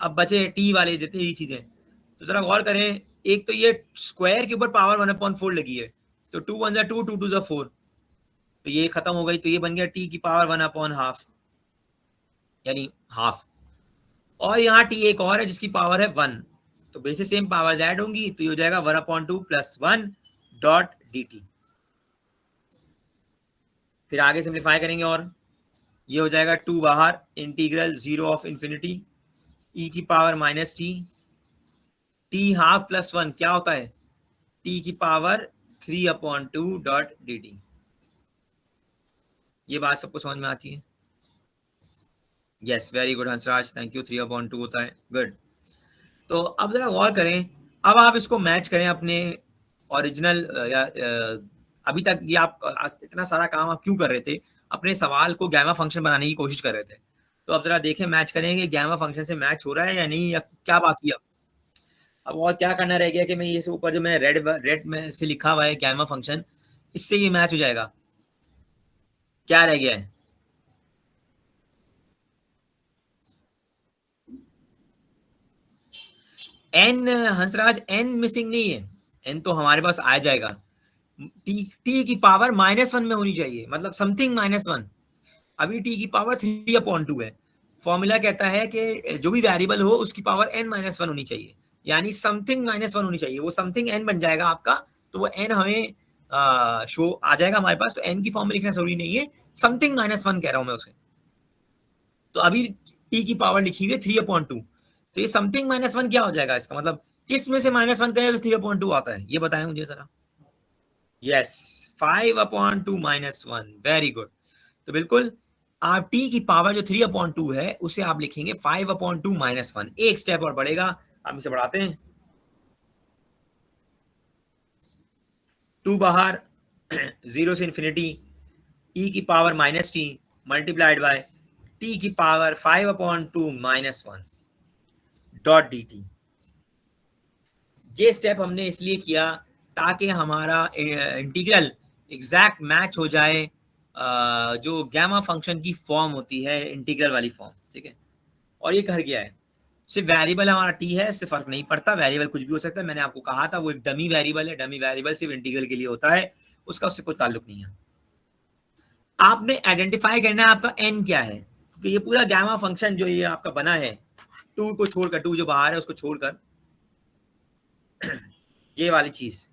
अब बचे टी वाले जितनी भी चीजें, तो जरा गौर करें। एक तो ये स्क्वायर के ऊपर पावर 1/4 लगी है, तो 2 1 2, 2 2 4, तो ये खत्म हो गई, तो ये बन गया टी की पावर 1/2, यानी हाफ। और यहाँ टी एक और है जिसकी पावर है 1, तो बेसिस सेम पावर्स ऐड होंगी, तो ये हो जाएगा 1/2 प्लस 1 डॉट डी टी। फिर आगे सिंप्लीफाई करेंगे और ये हो जाएगा 2 बाहर, इंटीग्रल 0 ऑफ इन्फिनिटी e की power minus T, T half plus 1 क्या होता है, टी की पावर 3/2 डॉट डी टी। ये बात सबको समझ में आती है? Yes, very good Hansraj, thank you. 3/2 होता है, गुड। तो अब जरा गौर करें, अब आप इसको मैच करें अपने ओरिजिनल या अभी तक ये आप इतना सारा काम आप क्यों कर रहे थे? अपने सवाल को गैमा फंक्शन बनाने की कोशिश कर रहे थे। तो अब ज़रा देखें मैच करें कि गैमा फंक्शन से मैच हो रहा है या नहीं, या क्या बाकी है? अब और क्या करना रह गया कि मैं ये से ऊपर जो मैं रेड में से लिखा हुआ है गैमा फंक्शन, इससे ये मैच हो जाएगा। क्या रह गया है? एन हंसराज, एन मिसिंग नहीं है, एन तो हमारे पास आ जाएगा। टी की पावर -1 में होनी चाहिए, मतलब समथिंग -1। अभी टी की पावर 3/2 है। फॉर्मूला कहता है कि जो भी वेरिएबल हो उसकी पावर n-1 होनी चाहिए, यानी समथिंग -1 होनी चाहिए। वो समथिंग n बन जाएगा आपका, तो वो n हमें शो आ जाएगा हमारे पास। तो n की फॉर्म में लिखना जरूरी नहीं है, समथिंग -1 कह रहा हूं मैं उसे। तो अभी t की पावर लिखी हुई है 3/2, तो ये समथिंग -1 क्या हो जाएगा? इसका मतलब किस में से -1 करें तो 3/2 आता है, ये बताएं मुझे जरा। Yes, 5/2 - 1, very good. तो बिल्कुल आप t की पावर जो 3/2 है उसे आप लिखेंगे 5/2 - 1। एक स्टेप और बढ़ेगा, हम इसे बढ़ाते हैं। 2 बाहर 0 से इंफिनिटी e की power -t multiplied by t की पावर 5/2 - 1 डॉट dt। ये स्टेप हमने इसलिए किया ताकि हमारा इंटीग्रल एग्जैक्ट मैच हो जाए जो गैमा फंक्शन की फॉर्म होती है, इंटीग्रल वाली फॉर्म, ठीक है। और ये कर गया है। सिर्फ वेरिएबल हमारा टी है, इससे फर्क नहीं पड़ता, वेरिएबल कुछ भी हो सकता है। मैंने आपको कहा था वो एक डमी वेरिएबल है, डमी वेरिएबल सिर्फ इंटीग्रल के लिए होता है, उसका उससे कोई ताल्लुक नहीं है। आपने आइडेंटिफाई करना है आपका एन क्या है, क्योंकि ये पूरा गैमा फंक्शन जो ये आपका बना है, टू को छोड़कर, टू जो बाहर है उसको छोड़कर, ये वाली चीज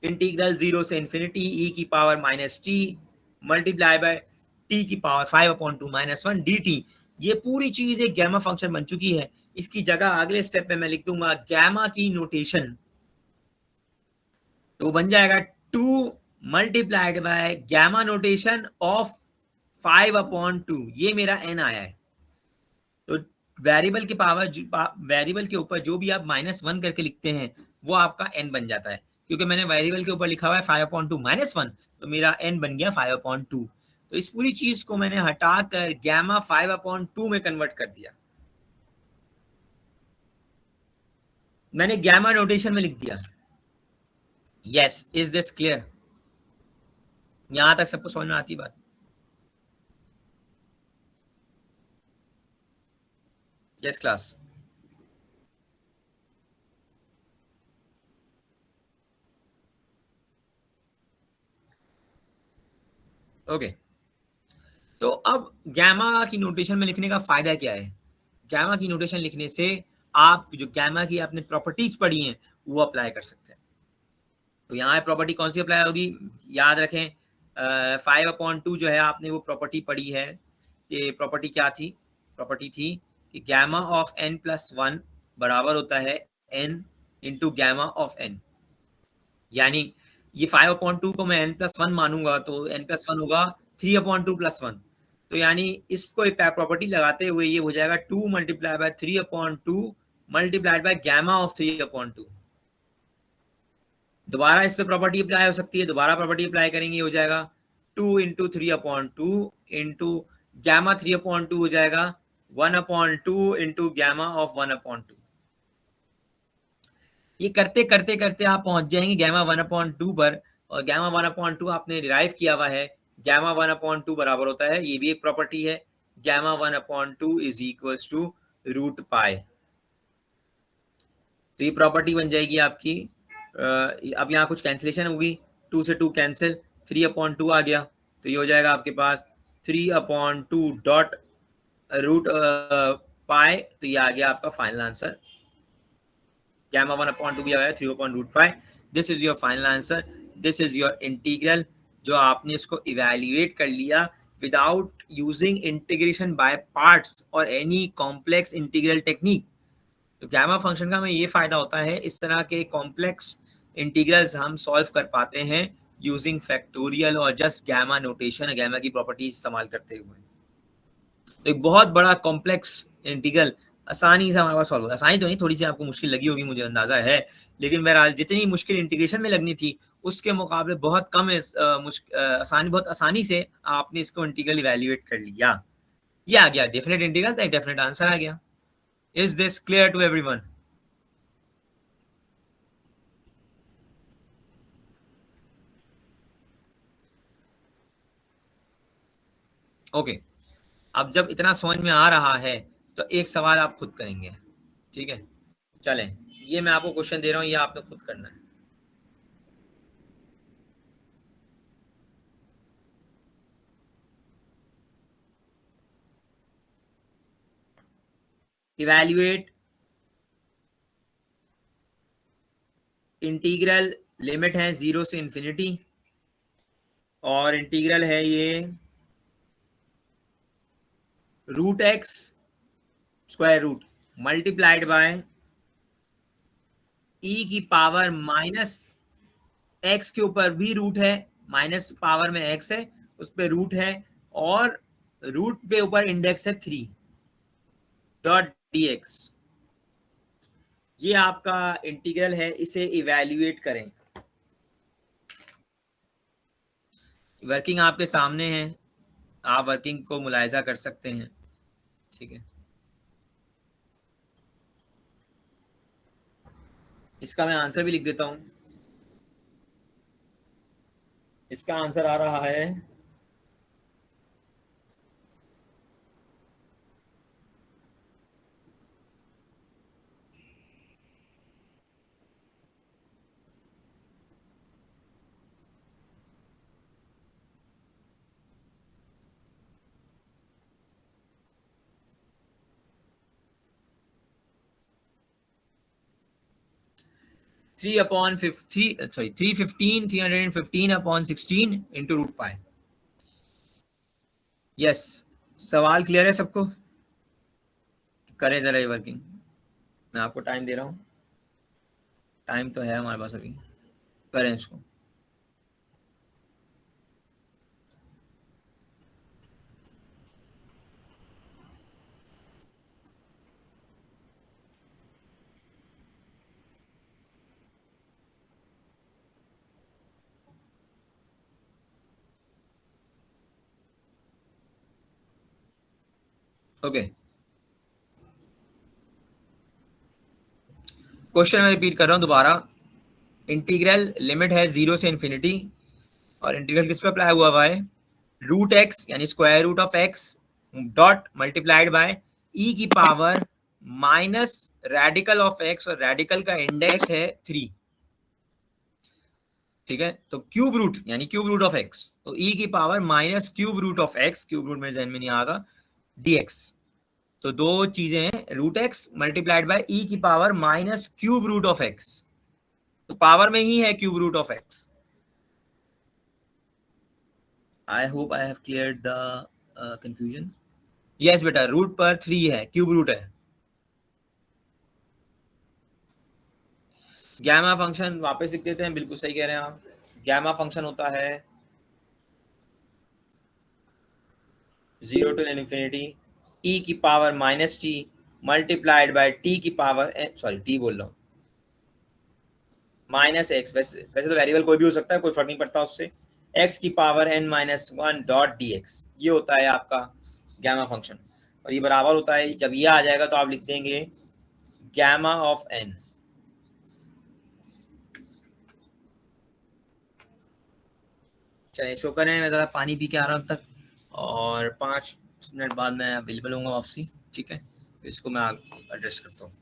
इंटीग्रल 0 से इंफिनिटी e की power -t multiply by t की पावर 5/2 - 1 dt। ये पूरी चीज एक गैमा फंक्शन बन चुकी है। इसकी जगह अगले स्टेप में मैं लिख दूंगा गैमा की नोटेशन, तो बन जाएगा 2 multiplied by gamma notation of 5/2। ये मेरा n आया है। तो वेरिएबल के पावर, वेरिएबल के ऊपर जो भी आप -1 करके लिखते हैं वो आपका n बन जाता है। क्योंकि मैंने वेरिएबल के ऊपर लिखा हुआ है 5/2 - 1, तो मेरा n बन गया 5/2। तो इस पूरी चीज को मैंने हटाकर गैमा 5/2 में कन्वर्ट कर दिया, मैंने गैमा नोटेशन में लिख दिया। Yes, is this clear? यहां तक सबको समझ में आती बात? Yes class. ओके, तो अब गैमा की नोटेशन में लिखने का फायदा क्या है? गैमा की नोटेशन लिखने से आप जो गैमा की आपने प्रॉपर्टीज पढ़ी हैं वो अप्लाई कर सकते हैं। तो यहाँ प्रॉपर्टी कौन सी अप्लाई होगी? याद रखें, 5/2 जो है आपने वो प्रॉपर्टी पढ़ी है। ये प्रॉपर्टी क्या थी? प्रॉपर्टी थी कि गैमा ऑफ n+1 बराबर होता है n into gamma of n। यानी ये 5/2 को मैं n+1 मानूंगा तो n+1 होगा 3/2 + 1। तो यानी इसको एक प्रॉपर्टी लगाते हुए ये हो जाएगा 2 multiply by 3/2 multiplied by gamma of 3/2। दोबारा इस पे प्रॉपर्टी अप्लाई हो सकती है, दोबारा प्रॉपर्टी अप्लाई करेंगे, हो जाएगा 2 इंटू 3/2 इंटू गैमा 3/2 हो जाएगा 1/2 इंटू गैमा ऑफ 1/2। ये करते करते करते आप पहुंच जाएंगे गैमा 1/2 पर, और गैमा 1/2 आपने डिराइव किया हुआ है। गैमा 1/2 बराबर होता है, ये भी एक प्रॉपर्टी है, gamma 1/2 is equals to root pi. तो ये प्रॉपर्टी बन जाएगी आपकी। अब यहाँ कुछ कैंसिलेशन होगी, 2 से 2 कैंसिल, 3/2 आ गया, तो ये हो जाएगा आपके पास 3/2 डॉट रूट पाई। तो ये आ गया आपका फाइनल आंसर। Gamma 1/2 भी आ गया 3/√5। This is your final answer, this is your integral, जो आपने इसको इवेल्युएट कर लिया without using integration by parts और एनी कॉम्प्लेक्स इंटीग्रल टेक्निक। तो गैमा फंक्शन का हमें ये फायदा होता है, इस तरह के कॉम्प्लेक्स इंटीग्रल्स हम सॉल्व कर पाते हैं यूजिंग फैक्टोरियल और जस्ट गैमा नोटेशन, गैमा की प्रॉपर्टीज इस्तेमाल करते हुए। तो एक बहुत बड़ा कॉम्प्लेक्स इंटीग्रल आसानी से हमारे पास सॉल्व होगा। आसानी तो नहीं, थोड़ी सी आपको मुश्किल लगी होगी, मुझे अंदाजा है, लेकिन बहरहाल जितनी मुश्किल इंटीग्रेशन में लगनी थी उसके मुकाबले बहुत कम आसानी, बहुत आसानी से आपने इसको इंटीग्रल इवेल्युएट कर लिया। ये आ गया डेफिनेट इंटीग्रल, तो डेफिनेट आंसर आ गया। Is this clear to everyone? Okay, अब जब इतना समझ में आ रहा है तो एक सवाल आप खुद करेंगे, ठीक है? चलें, ये मैं आपको क्वेश्चन दे रहा हूँ, ये आपने खुद करना है। इवैल्यूएट इंटीग्रल, लिमिट है 0 से इंफिनिटी, और इंटीग्रल है ये root X square root multiplied by ई की पावर माइनस एक्स के ऊपर भी रूट है, माइनस पावर में एक्स है, उस पर रूट है, और रूट पे ऊपर इंडेक्स है 3 डॉट डी एक्स। ये आपका इंटीग्रल है, इसे इवैल्यूएट करें। वर्किंग आपके सामने है, आप वर्किंग को मुलायजा कर सकते हैं, ठीक है? इसका मैं आंसर भी लिख देता हूं। इसका आंसर आ रहा है three upon 315 upon 16 into root pi. Yes, सवाल क्लियर है सबको? करें जरा ये वर्किंग, मैं आपको टाइम दे रहा हूँ, टाइम तो है हमारे पास अभी, करें इसको। ओके, क्वेश्चन मैं रिपीट कर रहा हूँ दोबारा। इंटीग्रल लिमिट है 0 से इंफिनिटी, और इंटीग्रल किस पे अप्लाई हुआ है? रूट एक्स यानी square root of X dot multiplied by ई की power minus radical of X, और रेडिकल का इंडेक्स है 3, ठीक है? तो क्यूब रूट यानी क्यूब रूट ऑफ एक्स, तो ई की power minus cube root of X, cube root मेरे जहन में नहीं आता, dx। तो दो चीजें हैं, रूट एक्स मल्टीप्लाइड बाय ई की power minus cube root of x, तो पावर में ही है cube root of x. I hope I have cleared the confusion. Yes बेटा, रूट पर 3 है, क्यूब रूट है। गैमा फंक्शन वापस लिख देते हैं, बिल्कुल सही कह रहे हैं आप। गैमा फंक्शन होता है 0 टू इन्फिनिटी ई की power minus T multiplied by T की पावर, सॉरी टी बोल रहा हूँ, माइनस एक्स। वैसे वैसे तो वेरिएबल कोई भी हो सकता है, कोई फर्क नहीं पड़ता उससे, एक्स की power n minus one dot d x, ये होता है आपका गैमा फंक्शन। और ये बराबर होता है, जब ये आ जाएगा तो आप लिख देंगे गैमा ऑफ एन। चलिए शो करें, मैं ज़रा पानी पी के आ रहा हूँ तक, और 5 मिनट बाद मैं अवेलेबल हूँ वापसी, ठीक है? तो इसको मैं एड्रेस करता हूँ।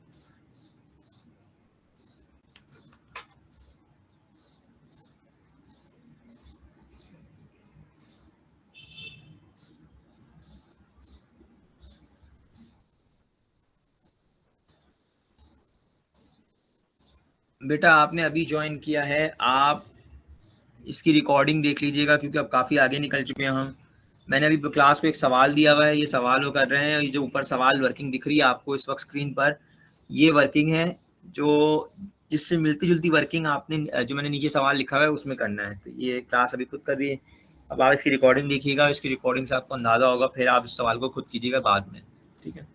बेटा आपने अभी ज्वाइन किया है, आप इसकी रिकॉर्डिंग देख लीजिएगा, क्योंकि अब काफ़ी आगे निकल चुके हैं हम। मैंने अभी क्लास को एक सवाल दिया हुआ है, ये सवाल वो कर रहे हैं, ये जो ऊपर सवाल वर्किंग दिख रही है आपको इस वक्त स्क्रीन पर, ये वर्किंग है जो जिससे मिलती जुलती वर्किंग आपने जो मैंने नीचे सवाल लिखा हुआ है उसमें करना है। तो ये क्लास अभी खुद कर रही है, अब आप इसकी रिकॉर्डिंग देखिएगा, इसकी रिकॉर्डिंग से आपको अंदाज़ा होगा, फिर आप इस सवाल को खुद कीजिएगा बाद में, ठीक है?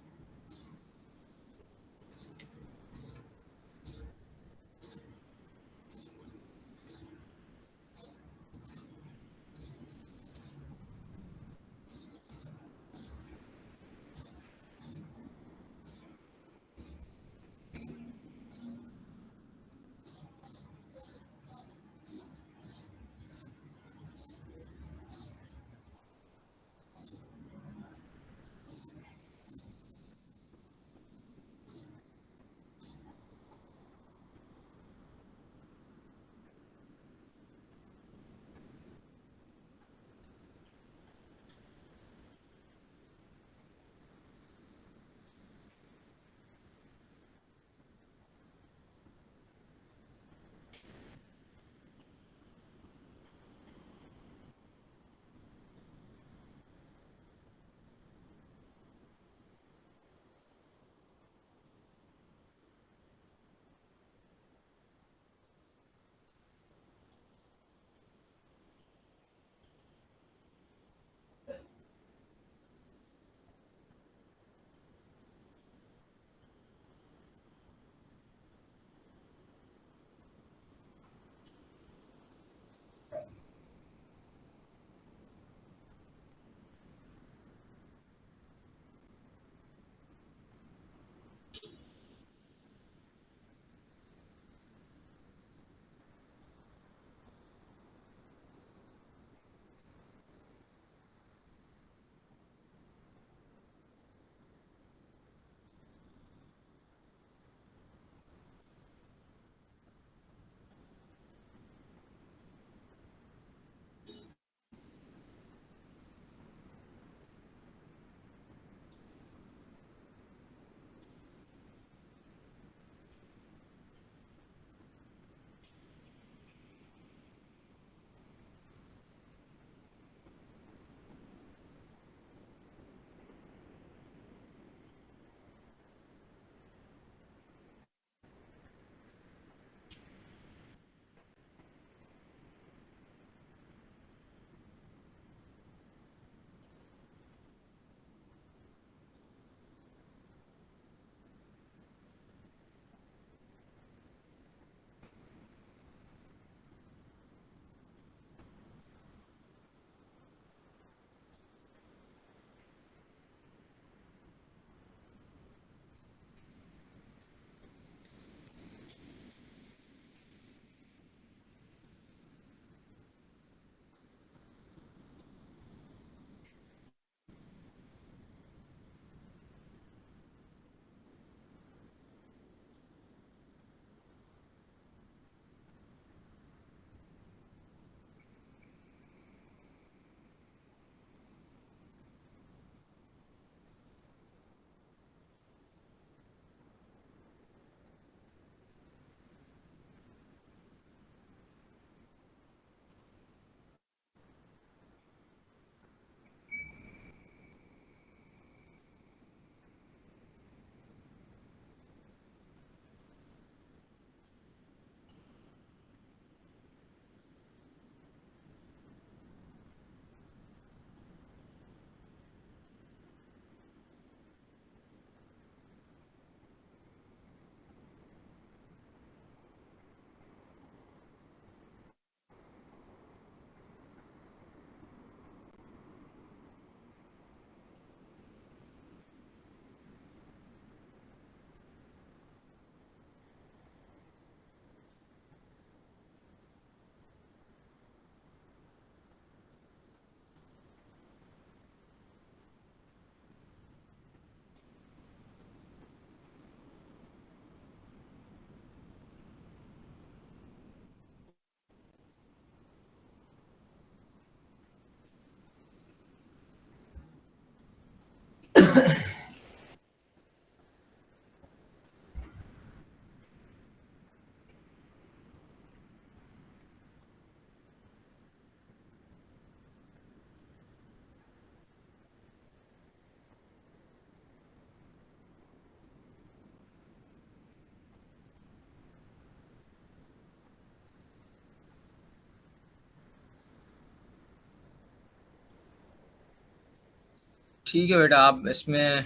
ठीक है बेटा, आप इसमें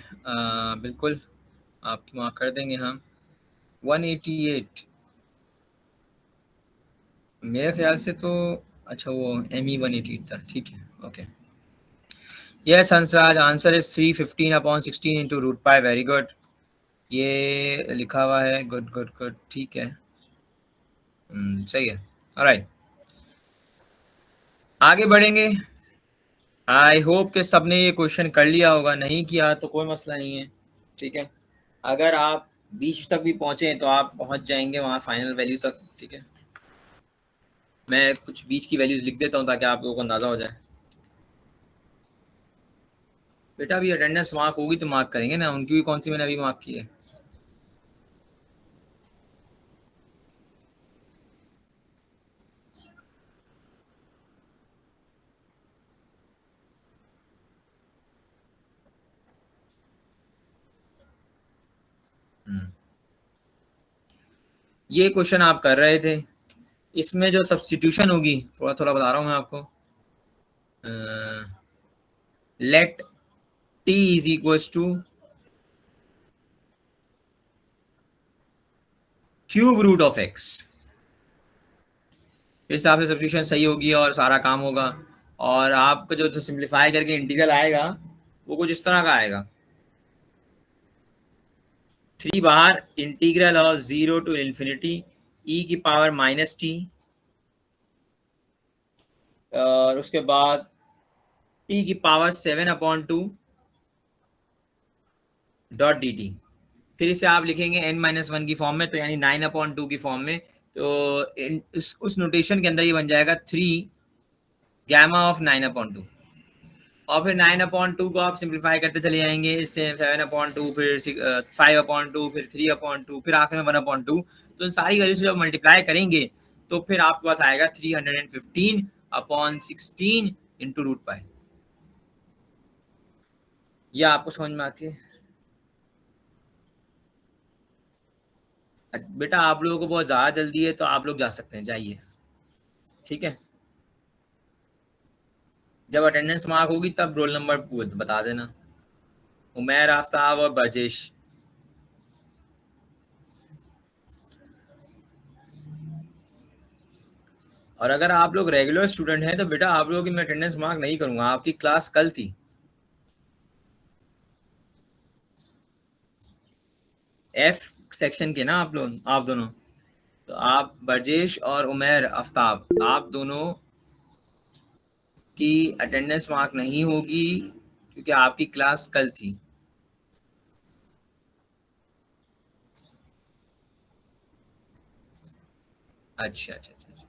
बिल्कुल आपकी मार्क कर देंगे हम 188। मेरे ख्याल से तो अच्छा वो ME 188 था, ठीक है, okay. Yes Hansraj, answer is 315/16 into root pi. Very good, ये लिखा हुआ है, गुड गुड गुड, ठीक है। सही है, ऑलराइट, आगे बढ़ेंगे। आई होप कि सबने ये क्वेश्चन कर लिया होगा, नहीं किया तो कोई मसला नहीं है, ठीक है। अगर आप बीच तक भी पहुंचे तो आप पहुंच जाएंगे वहां फाइनल वैल्यू तक, ठीक है। मैं कुछ बीच की वैल्यूज लिख देता हूं ताकि आप लोगों को अंदाजा हो जाए। बेटा अभी अटेंडेंस मार्क होगी तो मार्क करेंगे ना, उनकी भी कौन सी मैंने अभी मार्क की है। ये क्वेश्चन आप कर रहे थे, इसमें जो सब्स्टिट्यूशन होगी थोड़ा थोड़ा बता रहा हूँ मैं आपको। Let t is equals to cube root of x। इस हिसाब से सब्स्टिट्यूशन सही होगी और सारा काम होगा। और आपका जो सिंप्लीफाई करके इंटीग्रल आएगा वो कुछ इस तरह का आएगा, 3 बार integral of 0 to infinity e की पावर -t, और उसके बाद t की पावर 7/2 डॉट dt। फिर इसे आप लिखेंगे n-1 की फॉर्म में, तो यानी 9/2 की फॉर्म में। तो उस नोटेशन के अंदर ये बन जाएगा 3 गैमा ऑफ 9/2। और फिर 9/2 को आप सिंप्लीफाई करते चले जाएंगे, इससे 7/2, फिर 5/2, फिर 3/2, फिर आखिर में 1/2। तो इन सारी वैल्यू से जब मल्टीप्लाई करेंगे तो फिर आपके पास आएगा 315/16 इंटू रूट पाई। यह आपको समझ में आती है? बेटा आप लोगों को बहुत ज़्यादा जल्दी है तो आप लोग जा सकते हैं, जाइए, ठीक है। जब अटेंडेंस मार्क होगी तब रोल नंबर बता देना। उमैर, आफ्ताब और बर्जेश। और अगर आप लोग रेगुलर स्टूडेंट हैं तो बेटा आप लोगों की मैं अटेंडेंस मार्क नहीं करूंगा, आपकी क्लास कल थी। F सेक्शन के ना आप लोग, आप दोनों, तो आप बर्जेश और उमैर आफ्ताब, आप दोनों की अटेंडेंस मार्क नहीं होगी क्योंकि आपकी क्लास कल थी। अच्छा अच्छा अच्छा अच्छा।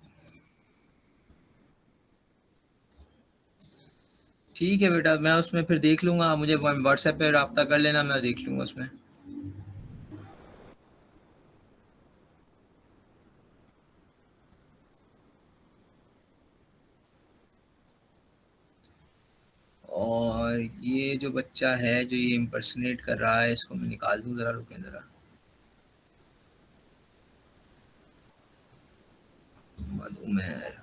ठीक है बेटा, मैं उसमें फिर देख लूंगा, मुझे व्हाट्सएप पे रब्ता कर लेना, मैं देख लूंगा उसमें। और ये जो बच्चा है जो ये इम्पर्सनेट कर रहा है, इसको मैं निकाल दूं, जरा रुकें जरा। उमैर,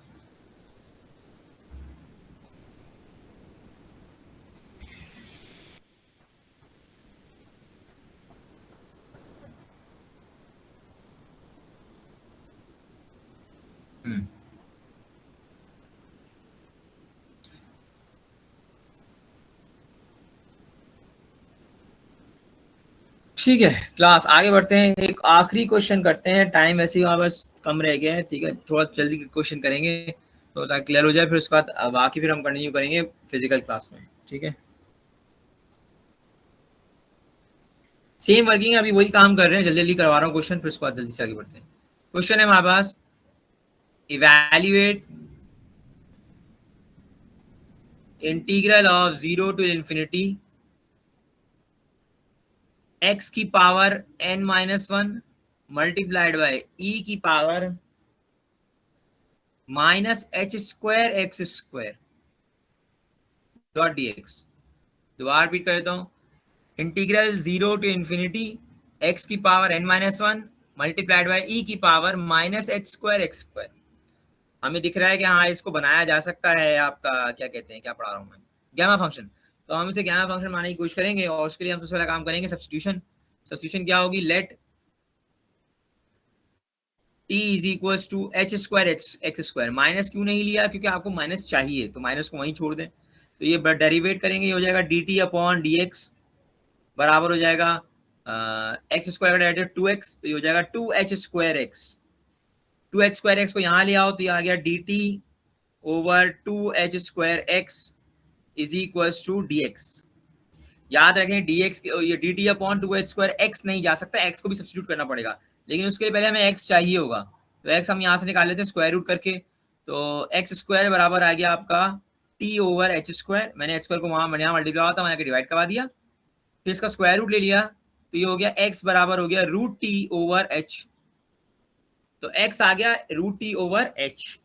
ठीक है क्लास, आगे बढ़ते हैं, एक आखिरी क्वेश्चन करते हैं, टाइम वैसे ही बस कम रह गया है, ठीक है, थोड़ा जल्दी क्वेश्चन करेंगे तो ताकि क्लियर हो जाए, फिर उसके बाद बाकी फिर हम कंटिन्यू करेंगे फिजिकल क्लास में, ठीक है। सेम वर्किंग, अभी वही काम कर रहे हैं, जल्दी जल्दी करवा रहा हूँ क्वेश्चन, फिर उसके बाद जल्दी से आगे बढ़ते हैं। क्वेश्चन है हमारे पास, evaluate integral of 0 to infinity x की power n-1 multiplied by e की power -h² x² dot dx। दोबारा रिपीट कर देता हूँ, इंटीग्रल 0 टू इन्फिनिटी x की power n-1 multiplied by e की पावर -h² x²। हमें दिख रहा है कि हाँ इसको बनाया जा सकता है, आपका क्या कहते हैं, क्या पढ़ा रहा हूँ मैं, गैमा फंक्शन। तो हम इसे गैमा फंक्शन बनाने की कोशिश करेंगे और उसके लिए हम सबसे पहला काम करेंगे सब्स्टिट्यूशन। सब्स्टिट्यूशन क्या होगी, let t is equal to h square x square. Minus क्यों नहीं लिया, क्योंकि आपको माइनस चाहिए, तो माइनस को वहीं छोड़ दें। तो ये डेरिवेट करेंगे, ये हो जाएगा D T upon D x बराबर हो जाएगा एक्स स्क्वायर का डेरिवेटिव 2x, तो ये हो जाएगा 2h square x. 2h square x को यहाँ ले आओ तो ये आ गया d t over 2h square x is equal to d x. याद रखें dx ये dt upon 2h square x नहीं जा सकता, x को भी सब्स्टिट्यूट करना पड़ेगा, लेकिन उसके लिए पहले हमें x चाहिए होगा। तो x हम यहाँ से निकाल लेते हैं स्क्वायर रूट करके। तो x स्क्वायर बराबर आ गया आपका t ओवर एच स्क्वायर। मैंने h स्क्वायर को वहां यहाँ मल्टीप्लाई हुआ था, वहां डिवाइड करवा दिया, फिर इसका स्क्वायर रूट ले लिया, तो ये हो गया x बराबर हो गया रूट टी ओवर एच। तो x आ गया रूट टी ओवर एच।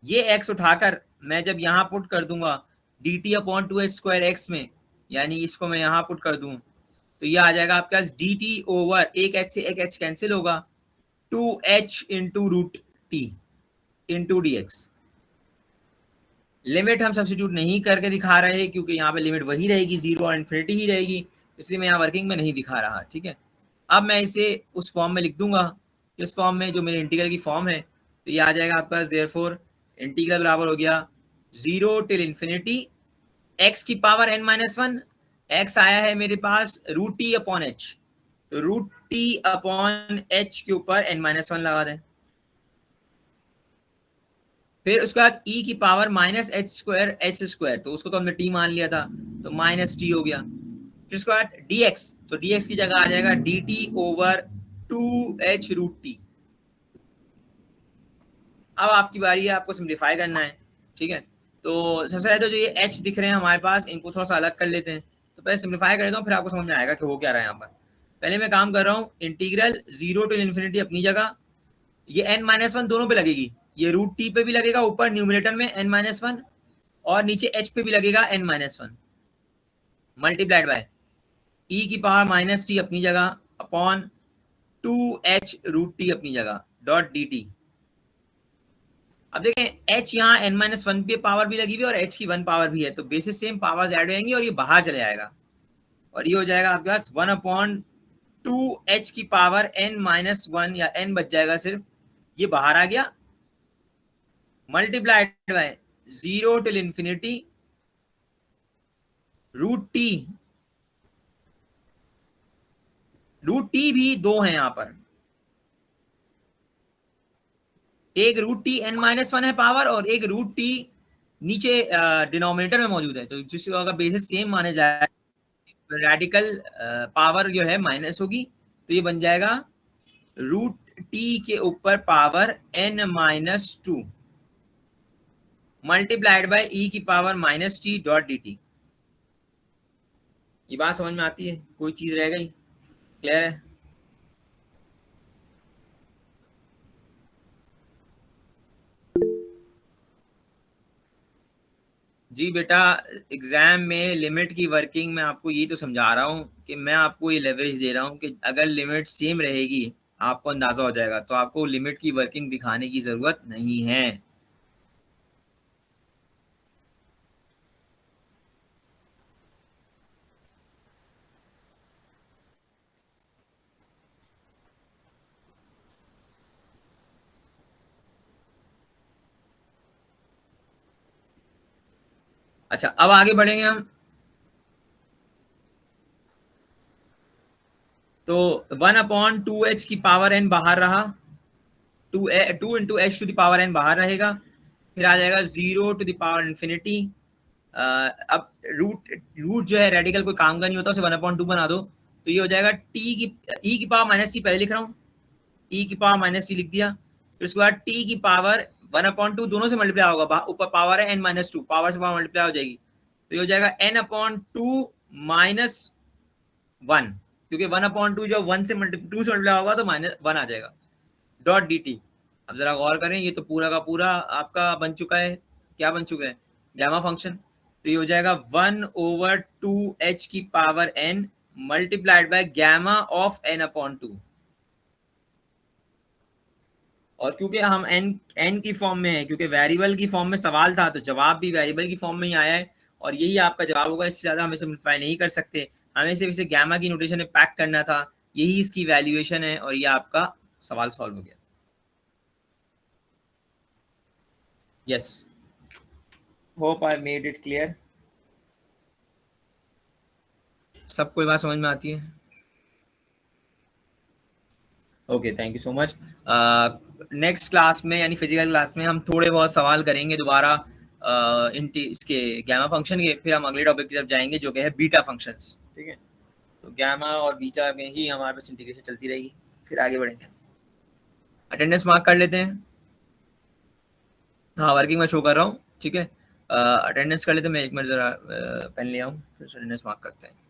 ये x उठाकर मैं जब यहाँ पुट कर दूंगा D T upon 2h square x में, यानी इसको मैं यहाँ पुट कर दूं, तो ये आ जाएगा आपके पास डी टी ओवर एक एच से एक एच कैंसिल होगा, 2h into root t into d x. Limit हम सब्स्टिट्यूट नहीं करके दिखा रहे हैं क्योंकि यहाँ पे लिमिट वही रहेगी, जीरो और इन्फिनिटी ही रहेगी, इसलिए मैं यहाँ वर्किंग में नहीं दिखा रहा। ठीक है, अब मैं इसे उस फॉर्म में लिख दूंगा, इस फॉर्म में जो मेरे इंटीग्रल की फॉर्म है। तो ये आ जाएगा आपका देयरफॉर इंटीग्रल बराबर हो गया 0 टिल इन्फिनिटी x की पावर n माइनस 1। x आया है मेरे पास रूट टी अपॉन एच, तो रूट टी अपॉन एच के ऊपर n माइनस 1 लगा दें। फिर उसके बाद e की पावर माइनस एच स्क्वायर, तो उसको तो हमने t मान लिया था, तो माइनस टी हो गया। फिर उसके बाद dx, तो dx की जगह आ जाएगा dt over 2h root T. अब आपकी बारी है, आपको सिंप्लीफाई करना है। ठीक है, तो सबसे पहले तो जो ये h दिख रहे हैं हमारे पास, इनको थोड़ा सा अलग कर लेते हैं। तो पहले सिंप्लीफाई कर देता हूँ, फिर आपको समझ में आएगा कि हो क्या रहा है यहाँ पर। पहले मैं काम कर रहा हूँ, इंटीग्रल 0 टू इन्फिनिटी अपनी जगह, ये n माइनस 1 दोनों पे लगेगी, ये रूट टी पे भी लगेगा ऊपर न्यूमिनेटर में n माइनस 1, और नीचे h पे भी लगेगा n minus 1, multiplied by e की पावर माइनस टी अपनी जगह अपॉन 2h रूट टी अपनी जगह डॉट डी टी। अब देखें h यहाँ n माइनस 1 पे पावर भी लगी हुई है और h की 1 पावर भी है, तो बेसिस सेम पावर्स ऐड हो जाएंगी और ये बाहर चले जाएगा, और ये हो जाएगा आपके पास 1 अपॉन 2h की पावर n माइनस 1, या n बच जाएगा सिर्फ, ये बाहर आ गया, multiplied by 0 till infinity root t. Root t भी दो है यहाँ पर, एक रूट टी n माइनस 1 है पावर, और एक रूट टी नीचे डिनोमिनेटर में मौजूद है, तो जिसका अगर बेसिस सेम माने जाए, रेडिकल पावर जो है माइनस होगी, तो ये बन जाएगा रूट टी के ऊपर power n minus 2 multiplied by e की power minus T dot D T. ये बात समझ में आती है, कोई चीज रह गई, क्लियर है? जी बेटा, एग्जाम में लिमिट की वर्किंग में आपको ये तो समझा रहा हूँ कि मैं आपको ये लेवरेज दे रहा हूँ कि अगर लिमिट सेम रहेगी आपको अंदाजा हो जाएगा, तो आपको लिमिट की वर्किंग दिखाने की जरूरत नहीं है। अच्छा, अब आगे बढ़ेंगे हम। तो 1 अपॉन 2h की पावर n बाहर रहा, 2 into H two the power n बाहर रहेगा, फिर आ जाएगा 0 टू द पावर इन्फिनिटी। अब रूट रूट जो है रेडिकल कोई काम का नहीं होता, उसे 1/2 बना दो, तो ये हो जाएगा टी की e की पावर माइनस टी, पहले लिख रहा हूँ, e की पावर माइनस टी लिख दिया। फिर उसके बाद t की पावर 1/2 दोनों से मल्टीप्लाई होगा, ऊपर पावर है n माइनस 2, पावर से पावर मल्टीप्लाई हो जाएगी, तो ये हो जाएगा n/2 माइनस 1, क्योंकि 1/2 जब 1 से 2 से मल्टीप्लाई होगा तो माइनस 1 आ जाएगा डॉट डी टी। अब जरा गौर करें, ये तो पूरा का पूरा आपका बन चुका है, क्या बन चुका है, गैमा फंक्शन। तो ये हो जाएगा 1/2h की power n multiplied by gamma of n/2। और क्योंकि हम n की फॉर्म में है, क्योंकि वेरिएबल की फॉर्म में सवाल था, तो जवाब भी वेरिएबल की फॉर्म में ही आया है, और यही आपका जवाब होगा। इससे ज़्यादा हम सिंप्लीफाई नहीं कर सकते, हमें सिर्फ इसे गामा की नोटेशन में पैक करना था, यही इसकी वैल्यूएशन है और ये आपका सवाल सॉल्व हो गया। Yes, hope I made it clear. सबको ये बात समझ में आती है? Okay, thank you so much. Next class में यानी फिजिकल क्लास में हम थोड़े बहुत सवाल करेंगे दोबारा इसके गैमा फंक्शन के, फिर हम अगले टॉपिक की तरफ जाएंगे जो कि है बीटा फंक्शंस। ठीक है, तो गैमा और बीटा में ही हमारे पास इंटीग्रेशन चलती रहेगी, फिर आगे बढ़ेंगे। अटेंडेंस मार्क कर लेते हैं। हाँ, वर्किंग में शो कर रहा हूँ। ठीक है, अटेंडेंस कर लेते हैं। मैं एक मिनट जरा पेन ले आऊँ, फिर अटेंडेंस मार्क करते हैं।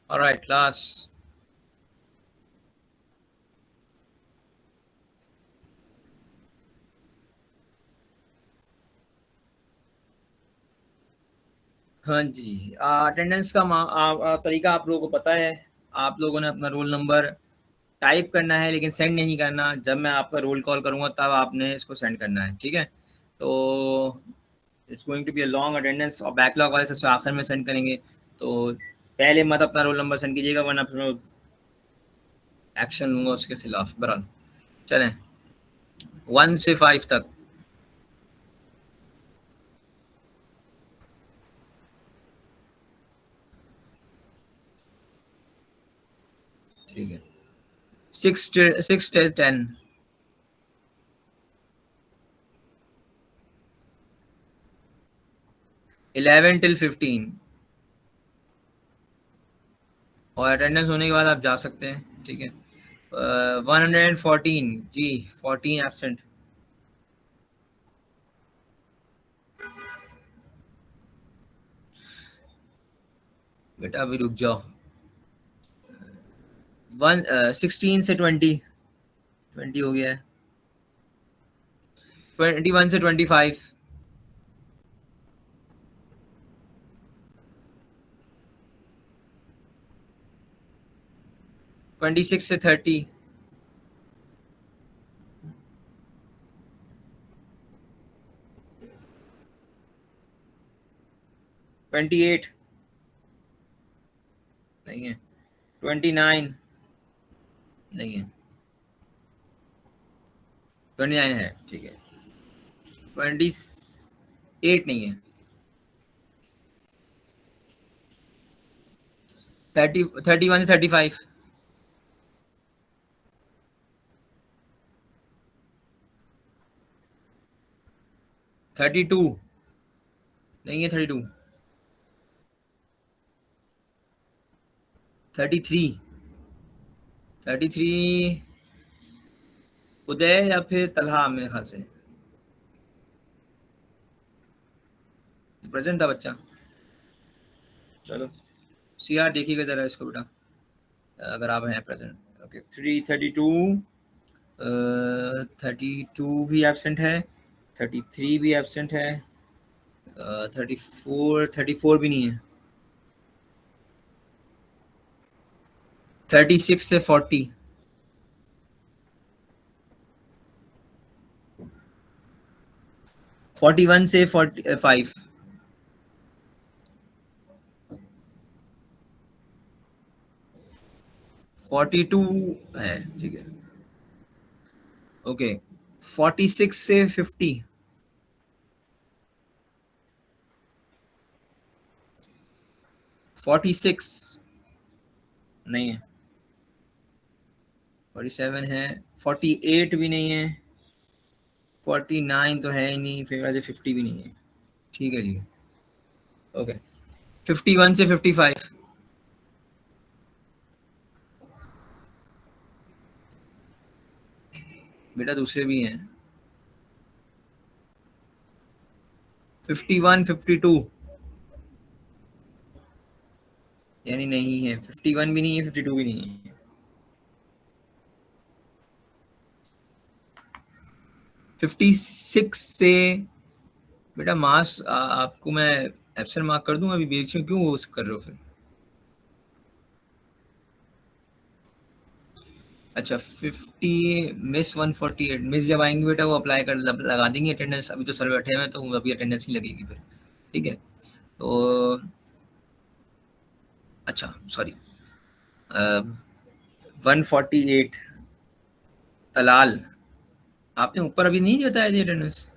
Alright class. हाँ जी, अटेंडेंस का तरीका आप लोगों को पता है। आप लोगों ने अपना रोल नंबर टाइप करना है, लेकिन सेंड नहीं करना। जब मैं आपका रोल कॉल करूँगा तब आपने इसको सेंड करना है। ठीक है, तो it's going to be a long attendance और बैकलॉग वाले सबसे आखिर में सेंड करेंगे। तो पहले मत अपना रोल नंबर सेंड कीजिएगा, वरना फिर मैं एक्शन लूँगा उसके खिलाफ। बहरहाल चलें 1 से 5 तक। ठीक है, 6 till 10, 11 till 15। और अटेंडेंस होने के बाद आप जा सकते हैं। ठीक है, 114 जी, 14 एब्सेंट। बेटा अभी रुक जाओ। 16 से 20, 20 हो गया है। 21 से 25, 26 से 30, 28 नहीं है, 29 नहीं है, 29 है। ठीक है, 28 नहीं है, 31 से 35, 32 नहीं है, 32, 33, 33 उदय या फिर तलहा, मेरे ख्याल से प्रेजेंट था बच्चा। चलो सी आर देखिएगा जरा इसको बेटा, अगर आप हैं प्रेजेंट। ओके 32, 32 भी एब्सेंट है, 33 भी एब्सेंट है, 34 भी नहीं है, 36 से 40, 41 से 45, 42 है, ठीक है। ओके 46 से 50, 46 नहीं है, 47 है, 48 भी नहीं है, 49 तो है ही नहीं, फिर वैसे 50 भी नहीं है, ठीक है जी। ओके 51 से 55, बेटा दूसरे भी हैं, 51, 52 यानी नहीं है, 51 भी नहीं है, 52 भी नहीं है। 56 से बेटा मास आपको मैं एब्सेंट मार्क कर दूं, अभी बीच में क्यों वो कर रहे हो फिर। अच्छा 50 मिस 148, मिस जब आएंगे बेटा वो अप्लाई कर लगा देंगे अटेंडेंस, अभी तो सर बैठे हुए हैं तो अभी अटेंडेंस नहीं लगेगी फिर, ठीक है। तो अच्छा सॉरी 148 तलाल, आपने ऊपर अभी नहीं बताया थी अटेंडेंस।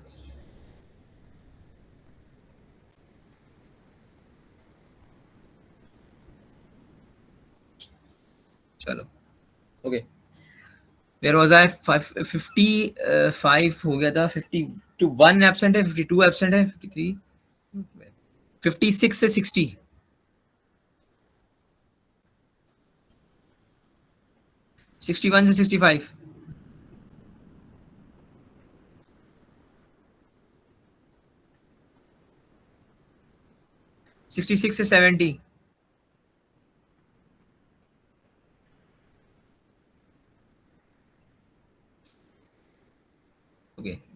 चलो ओके, देयर वाज आई 55 हो गया था, 51 एब्सेंट है, 52 एब्सेंट है, 53, 56 से 60, 61 से 65, 66 से 70,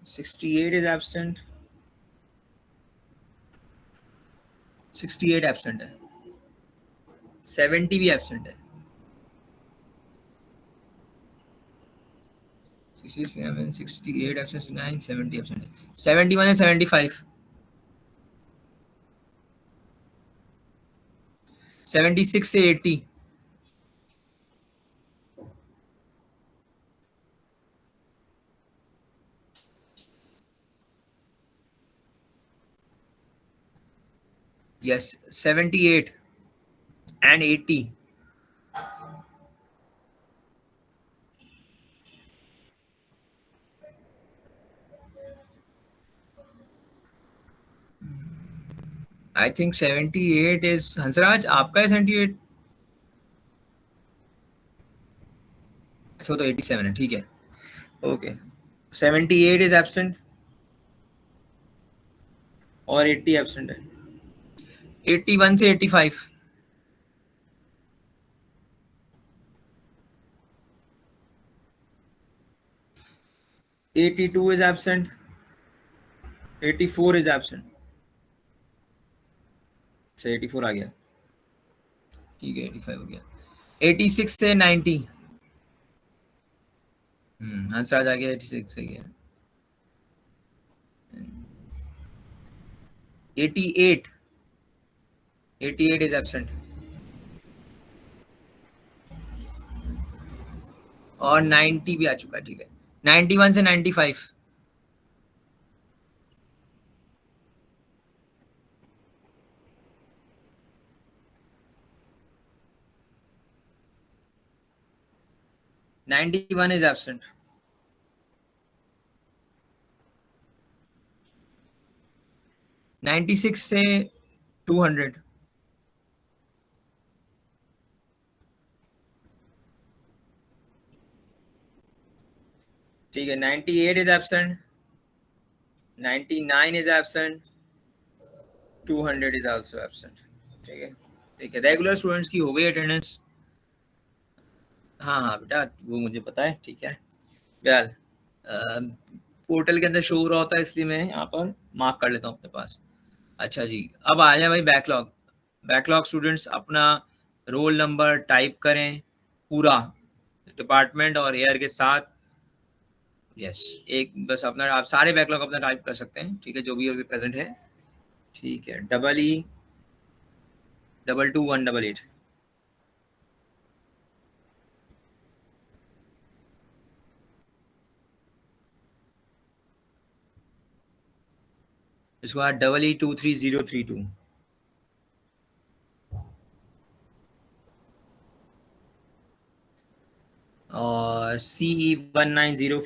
68 इज एब्सेंट, 68 एब्सेंट है, 70 भी एब्सेंट है, 67, 68 एब्सेंट, 69, 70 एब्सेंट है, 71 है, 75, 76 से 80, yes 78 and 80, I think 78 is Hansraj, आपका है 78, अच्छा तो 87 है, ठीक है। ओके 78 इज एब्सेंट और 80 एब्सेंट है, 81 से 85, 82 इज एब्सेंट, 84 इज एब्सेंट, अच्छा 84 आ गया, ठीक है 85 हो गया, 86 से 90, हंसराज आ गया, 86 से गया, 88, 88 इज एब्सेंट और 90 भी आ चुका है, ठीक है। 91 से 95, 91 इज एब्सेंट, 96 से 200। ठीक है, 98 is absent, 99 is absent, 200 is also absent. ठीक है, ठीक है, रेगुलर स्टूडेंट्स की हो गई अटेंडेंस। हाँ हाँ बेटा, वो मुझे पता है। ठीक है यार, पोर्टल के अंदर शो हो रहा होता है, इसलिए मैं यहाँ पर मार्क कर लेता हूँ अपने पास। अच्छा जी, अब आ जाए भाई बैकलॉग। बैकलॉग स्टूडेंट्स अपना रोल नंबर टाइप करें पूरा, डिपार्टमेंट और ईयर के साथ। यस, एक बस अपना, आप सारे बैकलॉग अपना टाइप कर सकते हैं। ठीक है, जो भी अभी प्रेजेंट है। ठीक है, EE 22188। इसके बाद EE 23032 और CE 1904।